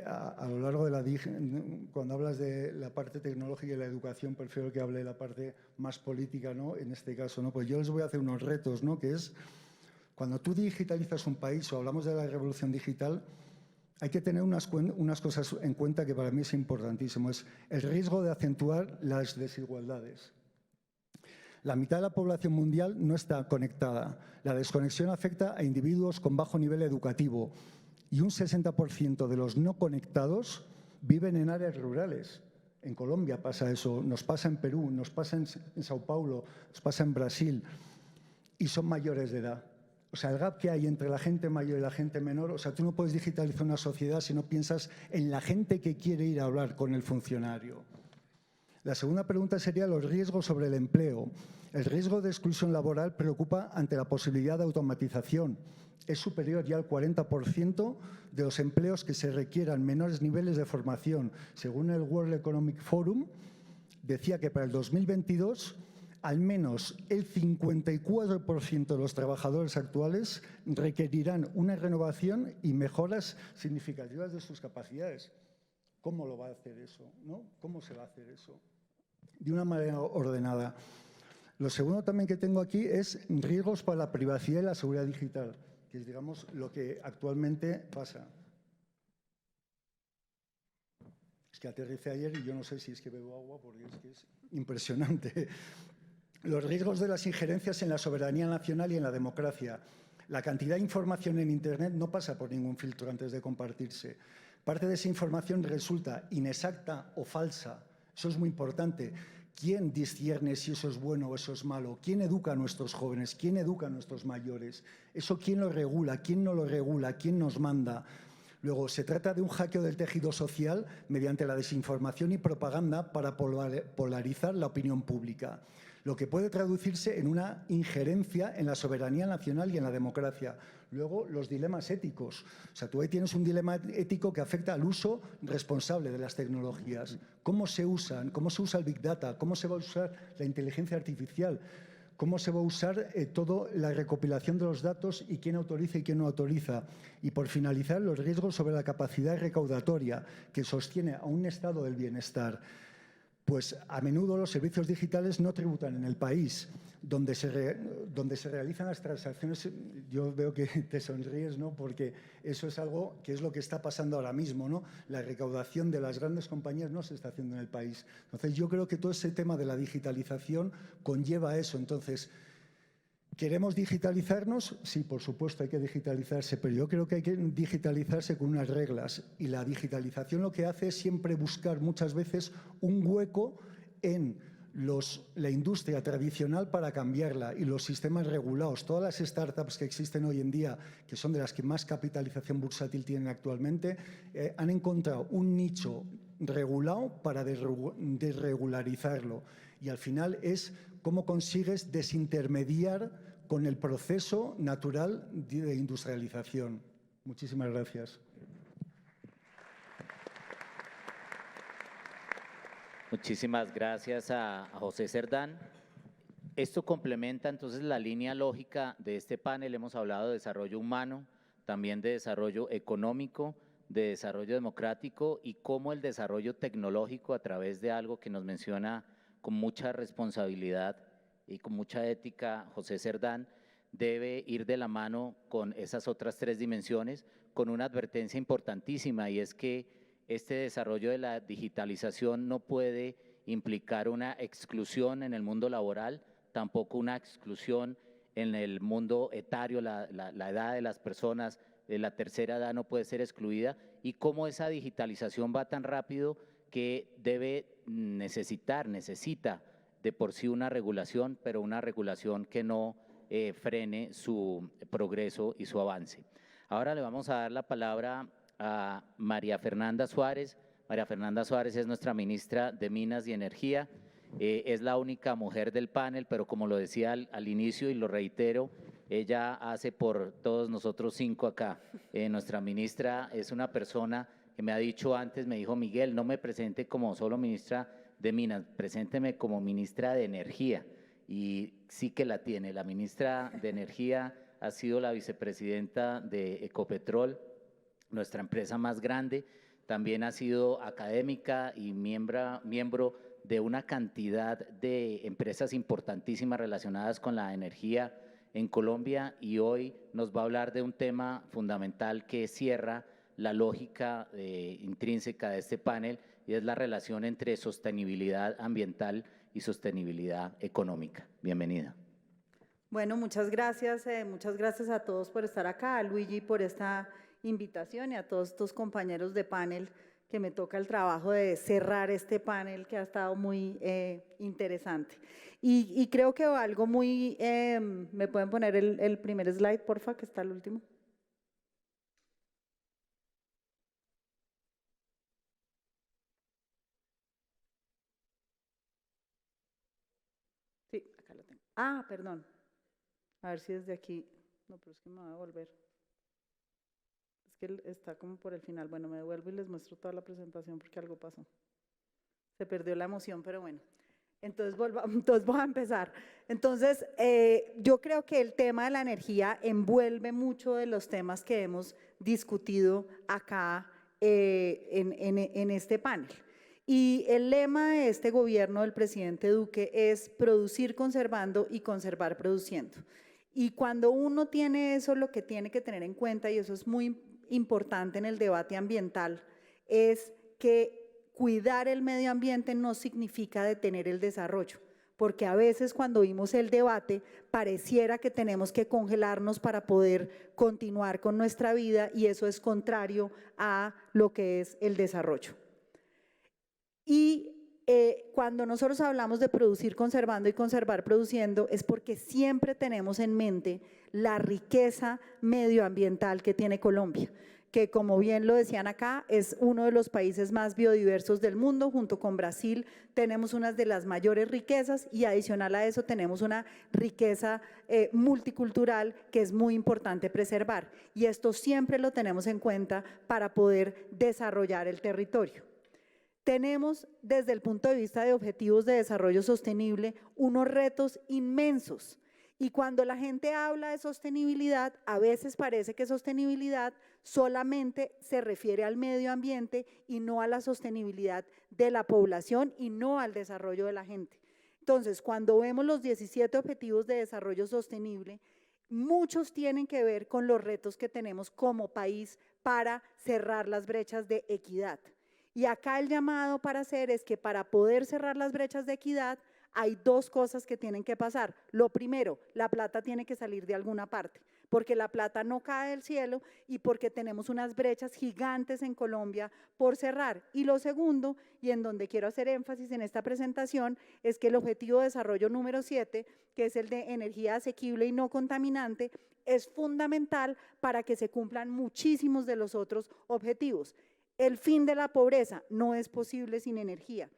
a lo largo de cuando hablas de la parte tecnológica y la educación, prefiero que hable de la parte más política, ¿no? En este caso, ¿no? Pues yo les voy a hacer unos retos, ¿no? Que es, cuando tú digitalizas un país o hablamos de la revolución digital, hay que tener unas cosas en cuenta que para mí es importantísimo. Es el riesgo de acentuar las desigualdades. La mitad de la población mundial no está conectada. La desconexión afecta a individuos con bajo nivel educativo y un 60% de los no conectados viven en áreas rurales. En Colombia pasa eso, nos pasa en Perú, nos pasa en Sao Paulo, nos pasa en Brasil y son mayores de edad. O sea, el gap que hay entre la gente mayor y la gente menor, o sea, tú no puedes digitalizar una sociedad si no piensas en la gente que quiere ir a hablar con el funcionario. La segunda pregunta sería los riesgos sobre el empleo. El riesgo de exclusión laboral preocupa ante la posibilidad de automatización. Es superior ya al 40% de los empleos que se requieran menores niveles de formación. Según el World Economic Forum, decía que para el 2022 al menos el 54% de los trabajadores actuales requerirán una renovación y mejoras significativas de sus capacidades. ¿Cómo lo va a hacer eso? ¿No? ¿Cómo se va a hacer eso? De una manera ordenada. Lo segundo también que tengo aquí es riesgos para la privacidad y la seguridad digital, que es, digamos, lo que actualmente pasa. Es que aterricé ayer y yo no sé si es que bebo agua porque es que es impresionante. Los riesgos de las injerencias en la soberanía nacional y en la democracia. La cantidad de información en Internet no pasa por ningún filtro antes de compartirse. Parte de esa información resulta inexacta o falsa. Eso es muy importante. ¿Quién discierne si eso es bueno o eso es malo? ¿Quién educa a nuestros jóvenes? ¿Quién educa a nuestros mayores? ¿Eso quién lo regula? ¿Quién no lo regula? ¿Quién nos manda? Luego, se trata de un hackeo del tejido social mediante la desinformación y propaganda para polarizar la opinión pública, lo que puede traducirse en una injerencia en la soberanía nacional y en la democracia. Luego, los dilemas éticos. O sea, tú ahí tienes un dilema ético que afecta al uso responsable de las tecnologías. ¿Cómo se usan? ¿Cómo se usa el Big Data? ¿Cómo se va a usar la inteligencia artificial? ¿Cómo se va a usar toda la recopilación de los datos y quién autoriza y quién no autoriza? Y por finalizar, los riesgos sobre la capacidad recaudatoria que sostiene a un estado del bienestar. Pues a menudo los servicios digitales no tributan en el país. Donde se realizan las transacciones, yo veo que te sonríes, ¿no? Porque eso es algo que es lo que está pasando ahora mismo, ¿no? La recaudación de las grandes compañías no se está haciendo en el país. Entonces, yo creo que todo ese tema de la digitalización conlleva eso. Entonces, ¿queremos digitalizarnos? Sí, por supuesto, hay que digitalizarse, pero yo creo que hay que digitalizarse con unas reglas. Y la digitalización lo que hace es siempre buscar muchas veces un hueco en la industria tradicional para cambiarla y los sistemas regulados. Todas las startups que existen hoy en día, que son de las que más capitalización bursátil tienen actualmente, han encontrado un nicho regulado para desregularizarlo. Y al final es cómo consigues desintermediar con el proceso natural de industrialización. Muchísimas gracias. Muchísimas gracias a José Cerdán. Esto complementa entonces la línea lógica de este panel. Hemos hablado de desarrollo humano, también de desarrollo económico, de desarrollo democrático y cómo el desarrollo tecnológico a través de algo que nos menciona con mucha responsabilidad y con mucha ética José Cerdán, debe ir de la mano con esas otras tres dimensiones, con una advertencia importantísima, y es que este desarrollo de la digitalización no puede implicar una exclusión en el mundo laboral, tampoco una exclusión en el mundo etario, la edad de las personas, la tercera edad no puede ser excluida, y cómo esa digitalización va tan rápido que necesita de por sí una regulación, pero una regulación que no frene su progreso y su avance. Ahora le vamos a dar la palabra a María Fernanda Suárez. María Fernanda Suárez es nuestra ministra de Minas y Energía, es la única mujer del panel, pero como lo decía al inicio y lo reitero, ella hace por todos nosotros 5 acá. Nuestra ministra es una persona que me ha dicho antes, me dijo: Miguel, no me presente como solo ministra de Minas, presénteme como ministra de Energía. Y sí que la tiene. La ministra de Energía ha sido la vicepresidenta de Ecopetrol, nuestra empresa más grande. También ha sido académica y miembro de una cantidad de empresas importantísimas relacionadas con la energía en Colombia, y hoy nos va a hablar de un tema fundamental que cierra la lógica intrínseca de este panel, y es la relación entre sostenibilidad ambiental y sostenibilidad económica. Bienvenida. Bueno, muchas gracias a todos por estar acá, a Luigi por esta invitación y a todos estos compañeros de panel, que me toca el trabajo de cerrar este panel que ha estado muy interesante. Y creo que algo muy… ¿me pueden poner el primer slide, porfa, que está el último? Sí, acá lo tengo. Ah, perdón. A ver si desde aquí… No, pero es que me va a devolver. Es que está como por el final. Bueno, me devuelvo y les muestro toda la presentación porque algo pasó. Se perdió la emoción, pero bueno. Entonces voy a empezar. Entonces, yo creo que el tema de la energía envuelve mucho de los temas que hemos discutido acá en este panel. Y el lema de este gobierno del presidente Duque es producir conservando y conservar produciendo. Y cuando uno tiene eso, lo que tiene que tener en cuenta, y eso es muy importante en el debate ambiental, es que cuidar el medio ambiente no significa detener el desarrollo, porque a veces cuando vimos el debate pareciera que tenemos que congelarnos para poder continuar con nuestra vida, y eso es contrario a lo que es el desarrollo. Y cuando nosotros hablamos de producir conservando y conservar produciendo, es porque siempre tenemos en mente la riqueza medioambiental que tiene Colombia, que como bien lo decían acá, es uno de los países más biodiversos del mundo. Junto con Brasil tenemos una de las mayores riquezas, y adicional a eso tenemos una riqueza multicultural que es muy importante preservar, y esto siempre lo tenemos en cuenta para poder desarrollar el territorio. Tenemos, desde el punto de vista de objetivos de desarrollo sostenible, unos retos inmensos, Y cuando la gente habla de sostenibilidad, a veces parece que sostenibilidad solamente se refiere al medio ambiente y no a la sostenibilidad de la población y no al desarrollo de la gente. Entonces, cuando vemos los 17 Objetivos de Desarrollo Sostenible, muchos tienen que ver con los retos que tenemos como país para cerrar las brechas de equidad. Y acá el llamado para hacer es que para poder cerrar las brechas de equidad, hay dos cosas que tienen que pasar. Lo primero, la plata tiene que salir de alguna parte, porque la plata no cae del cielo y porque tenemos unas brechas gigantes en Colombia por cerrar. Y lo segundo, y en donde quiero hacer énfasis en esta presentación, es que el Objetivo de Desarrollo número 7, que es el de energía asequible y no contaminante, es fundamental para que se cumplan muchísimos de los otros objetivos. El fin de la pobreza no es posible sin energía.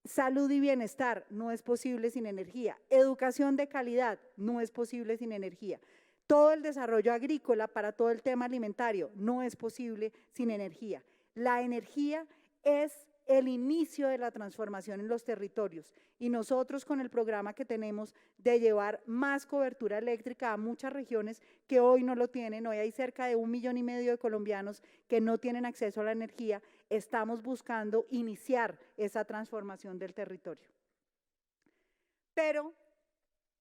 Salud y bienestar no es posible sin energía. Educación de calidad no es posible sin energía. Todo el desarrollo agrícola para todo el tema alimentario no es posible sin energía. La energía es el inicio de la transformación en los territorios y nosotros con el programa que tenemos de llevar más cobertura eléctrica a muchas regiones que hoy no lo tienen, hoy hay cerca de 1,5 millones de colombianos que no tienen acceso a la energía, estamos buscando iniciar esa transformación del territorio. Pero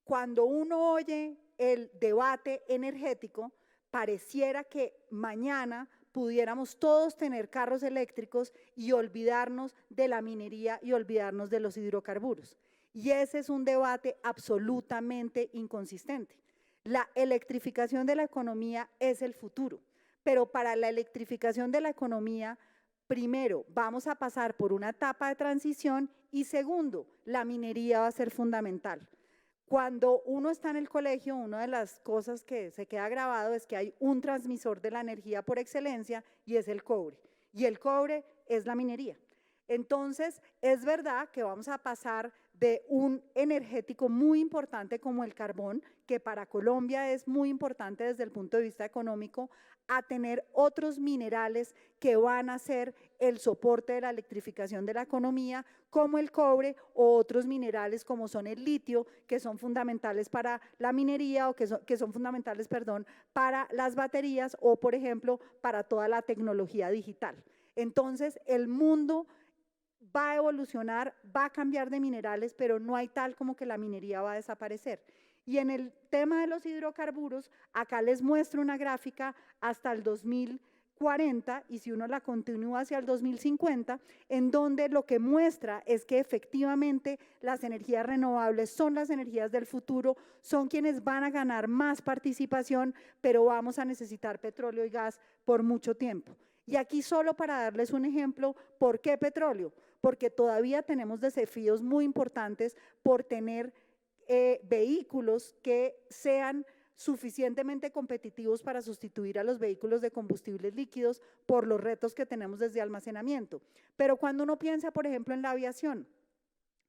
cuando uno oye el debate energético, pareciera que mañana pudiéramos todos tener carros eléctricos y olvidarnos de la minería y olvidarnos de los hidrocarburos. Y ese es un debate absolutamente inconsistente. La electrificación de la economía es el futuro, pero para la electrificación de la economía, primero, vamos a pasar por una etapa de transición y segundo, la minería va a ser fundamental. Cuando uno está en el colegio, una de las cosas que se queda grabado es que hay un transmisor de la energía por excelencia y es el cobre. Y el cobre es la minería. Entonces, es verdad que vamos a pasar de un energético muy importante como el carbón, que para Colombia es muy importante desde el punto de vista económico, a tener otros minerales que van a ser el soporte de la electrificación de la economía, como el cobre o otros minerales como son el litio, que son fundamentales para la minería o que son fundamentales, para las baterías o, por ejemplo, para toda la tecnología digital. Entonces, el mundo va a evolucionar, va a cambiar de minerales, pero no hay tal como que la minería va a desaparecer. Y en el tema de los hidrocarburos, acá les muestro una gráfica hasta el 2040 y si uno la continúa hacia el 2050, en donde lo que muestra es que efectivamente las energías renovables son las energías del futuro, son quienes van a ganar más participación, pero vamos a necesitar petróleo y gas por mucho tiempo. Y aquí solo para darles un ejemplo, ¿por qué petróleo? Porque todavía tenemos desafíos muy importantes por tener vehículos que sean suficientemente competitivos para sustituir a los vehículos de combustibles líquidos por los retos que tenemos desde almacenamiento. Pero cuando uno piensa, por ejemplo, en la aviación,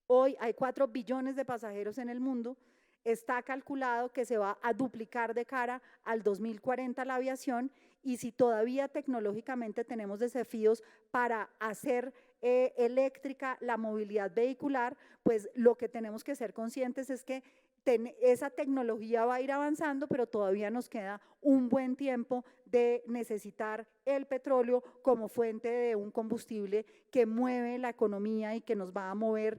hoy hay 4 billones de pasajeros en el mundo, está calculado que se va a duplicar de cara al 2040 la aviación y si todavía tecnológicamente tenemos desafíos para hacer eléctrica la movilidad vehicular, pues lo que tenemos que ser conscientes es que esa tecnología va a ir avanzando, pero todavía nos queda un buen tiempo de necesitar el petróleo como fuente de un combustible que mueve la economía y que nos va a mover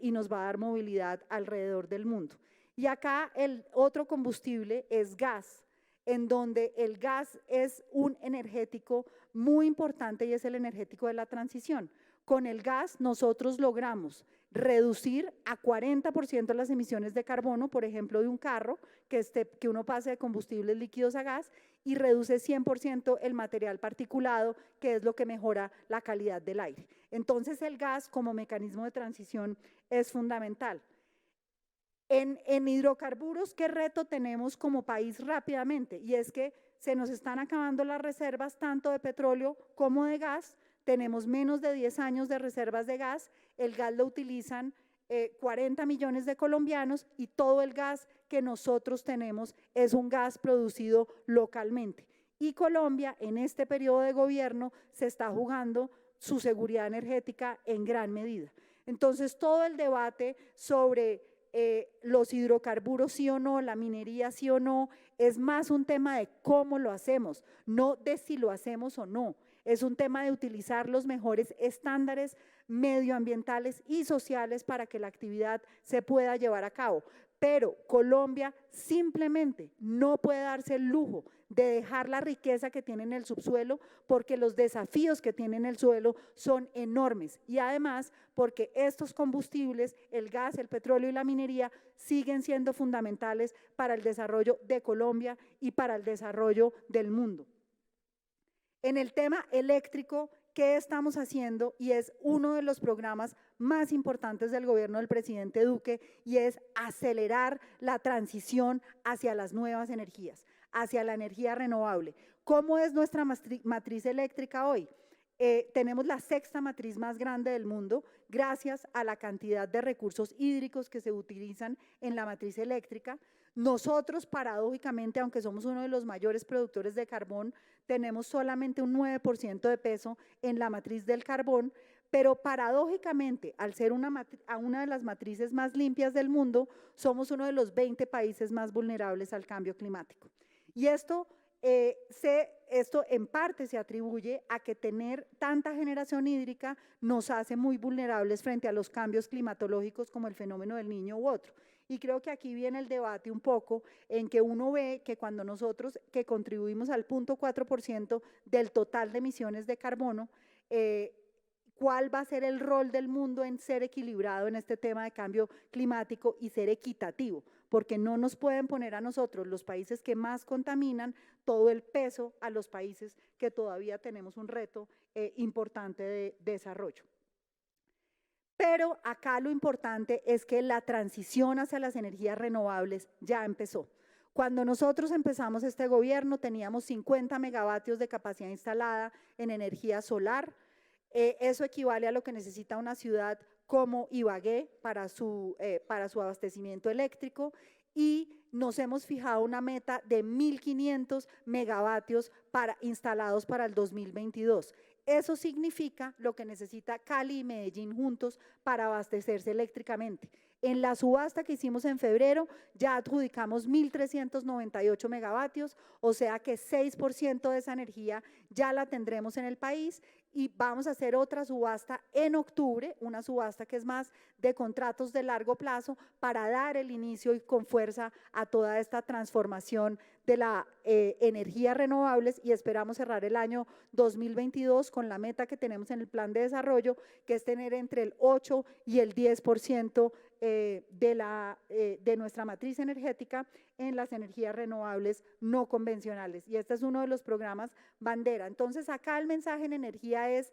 y nos va a dar movilidad alrededor del mundo. Y acá el otro combustible es gas, en donde el gas es un energético muy importante y es el energético de la transición. Con el gas nosotros logramos reducir a 40% las emisiones de carbono, por ejemplo, de un carro, que uno pase de combustibles líquidos a gas, y reduce 100% el material particulado, que es lo que mejora la calidad del aire. Entonces, el gas como mecanismo de transición es fundamental. En hidrocarburos, ¿qué reto tenemos como país rápidamente? Y es que se nos están acabando las reservas tanto de petróleo como de gas. Tenemos menos de 10 años de reservas de gas, el gas lo utilizan 40 millones de colombianos y todo el gas que nosotros tenemos es un gas producido localmente. Y Colombia en este periodo de gobierno se está jugando su seguridad energética en gran medida. Entonces todo el debate sobre los hidrocarburos sí o no, la minería sí o no, es más un tema de cómo lo hacemos, no de si lo hacemos o no. Es un tema de utilizar los mejores estándares medioambientales y sociales para que la actividad se pueda llevar a cabo. Pero Colombia simplemente no puede darse el lujo de dejar la riqueza que tiene en el subsuelo, porque los desafíos que tiene en el suelo son enormes, y además porque estos combustibles, el gas, el petróleo y la minería, siguen siendo fundamentales para el desarrollo de Colombia y para el desarrollo del mundo. En el tema eléctrico, ¿qué estamos haciendo? Y es uno de los programas más importantes del gobierno del presidente Duque, y es acelerar la transición hacia las nuevas energías, hacia la energía renovable. ¿Cómo es nuestra matriz eléctrica hoy? Tenemos la sexta matriz más grande del mundo gracias a la cantidad de recursos hídricos que se utilizan en la matriz eléctrica. Nosotros, paradójicamente, aunque somos uno de los mayores productores de carbón, tenemos solamente un 9% de peso en la matriz del carbón, pero paradójicamente, al ser una de las matrices más limpias del mundo, somos uno de los 20 países más vulnerables al cambio climático. Y esto en parte se atribuye a que tener tanta generación hídrica nos hace muy vulnerables frente a los cambios climatológicos como el fenómeno del Niño u otro. Y creo que aquí viene el debate un poco en que uno ve que cuando nosotros que contribuimos al 0.4% del total de emisiones de carbono, ¿cuál va a ser el rol del mundo en ser equilibrado en este tema de cambio climático y ser equitativo? Porque no nos pueden poner a nosotros, los países que más contaminan, todo el peso a los países que todavía tenemos un reto importante de desarrollo. Pero acá lo importante es que la transición hacia las energías renovables ya empezó. Cuando nosotros empezamos este gobierno teníamos 50 megavatios de capacidad instalada en energía solar. Eso equivale a lo que necesita una ciudad como Ibagué para su abastecimiento eléctrico, y nos hemos fijado una meta de 1.500 megavatios instalados para el 2022. Eso significa lo que necesita Cali y Medellín juntos para abastecerse eléctricamente. En la subasta que hicimos en febrero ya adjudicamos 1.398 megavatios, o sea que 6% de esa energía ya la tendremos en el país, y vamos a hacer otra subasta en octubre, una subasta que es más de contratos de largo plazo para dar el inicio y con fuerza a toda esta transformación de la energía renovables, y esperamos cerrar el año 2022 con la meta que tenemos en el plan de desarrollo, que es tener entre el 8 y el 10% de nuestra matriz energética en las energías renovables no convencionales, y este es uno de los programas bandera. Entonces acá el mensaje en energía es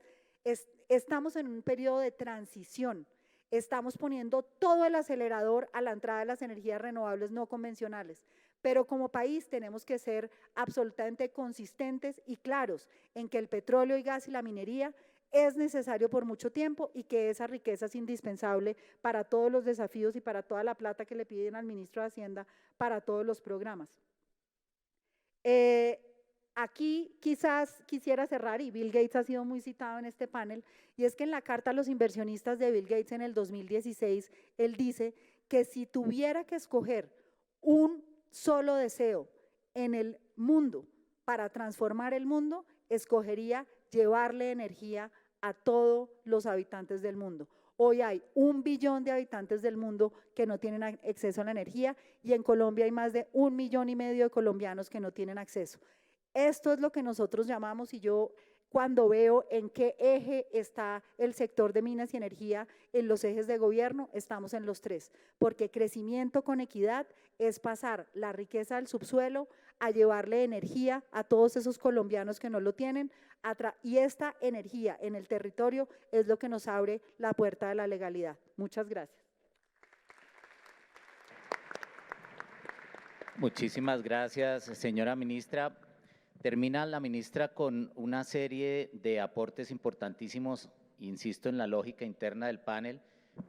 estamos en un periodo de transición, estamos poniendo todo el acelerador a la entrada de las energías renovables no convencionales, pero como país tenemos que ser absolutamente consistentes y claros en que el petróleo y gas y la minería es necesario por mucho tiempo, y que esa riqueza es indispensable para todos los desafíos y para toda la plata que le piden al ministro de Hacienda para todos los programas. Aquí quizás quisiera cerrar, y Bill Gates ha sido muy citado en este panel, y es que en la carta a los inversionistas de Bill Gates en el 2016, él dice que si tuviera que escoger un solo deseo en el mundo para transformar el mundo, escogería llevarle energía a todos los habitantes del mundo. Hoy hay 1 billón de habitantes del mundo que no tienen acceso a la energía, y en Colombia hay más de 1,5 millones de colombianos que no tienen acceso. Esto es lo que nosotros llamamos, y yo cuando veo en qué eje está el sector de minas y energía en los ejes de gobierno, estamos en los 3, porque crecimiento con equidad es pasar la riqueza del subsuelo a llevarle energía a todos esos colombianos que no lo tienen, y esta energía en el territorio es lo que nos abre la puerta de la legalidad. Muchas gracias. Muchísimas gracias, señora ministra. Termina la ministra con una serie de aportes importantísimos, insisto en la lógica interna del panel.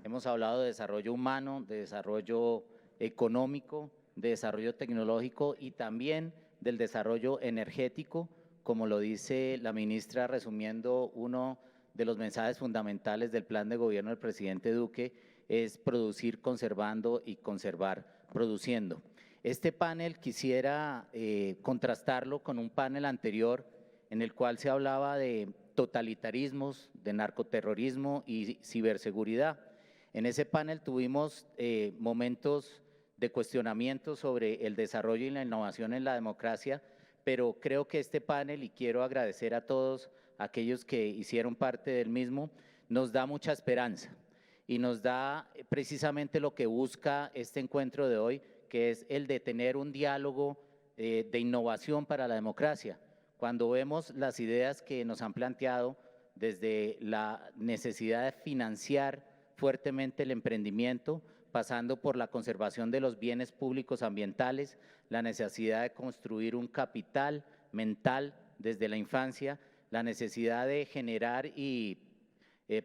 Hemos hablado de desarrollo humano, de desarrollo económico, de desarrollo tecnológico y también del desarrollo energético, como lo dice la ministra resumiendo uno de los mensajes fundamentales del plan de gobierno del presidente Duque, es producir conservando y conservar produciendo. Este panel quisiera contrastarlo con un panel anterior en el cual se hablaba de totalitarismos, de narcoterrorismo y ciberseguridad. En ese panel tuvimos momentos de cuestionamiento sobre el desarrollo y la innovación en la democracia, pero creo que este panel, y quiero agradecer a todos aquellos que hicieron parte del mismo, nos da mucha esperanza y nos da precisamente lo que busca este encuentro de hoy, que es el de tener un diálogo de innovación para la democracia. Cuando vemos las ideas que nos han planteado desde la necesidad de financiar fuertemente el emprendimiento, pasando por la conservación de los bienes públicos ambientales, la necesidad de construir un capital mental desde la infancia, la necesidad de generar y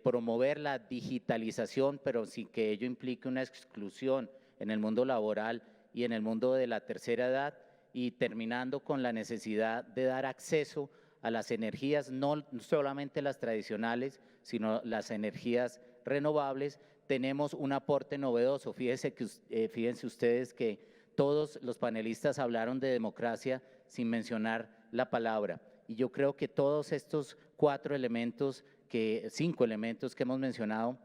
promover la digitalización, pero sin que ello implique una exclusión en el mundo laboral y en el mundo de la tercera edad, y terminando con la necesidad de dar acceso a las energías, no solamente las tradicionales, sino las energías renovables. Tenemos un aporte novedoso. Fíjense ustedes que todos los panelistas hablaron de democracia sin mencionar la palabra. Y yo creo que todos estos 5 elementos que hemos mencionado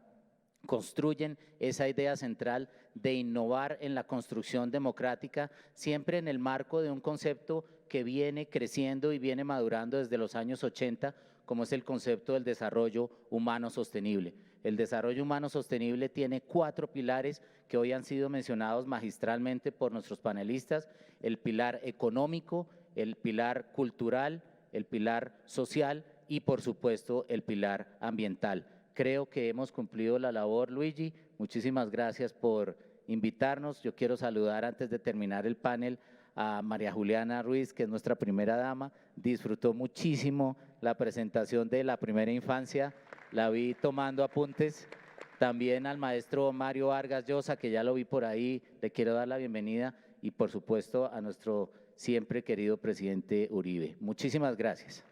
construyen esa idea central de innovar en la construcción democrática, siempre en el marco de un concepto que viene creciendo y viene madurando desde los años 80, como es el concepto del desarrollo humano sostenible. El desarrollo humano sostenible tiene 4 pilares que hoy han sido mencionados magistralmente por nuestros panelistas: el pilar económico, el pilar cultural, el pilar social y, por supuesto, el pilar ambiental. Creo que hemos cumplido la labor, Luigi. Muchísimas gracias por invitarnos. Yo quiero saludar, antes de terminar el panel, a María Juliana Ruiz, que es nuestra primera dama. Disfrutó muchísimo la presentación de la primera infancia, la vi tomando apuntes. También al maestro Mario Vargas Llosa, que ya lo vi por ahí, le quiero dar la bienvenida, y por supuesto a nuestro siempre querido presidente Uribe. Muchísimas gracias.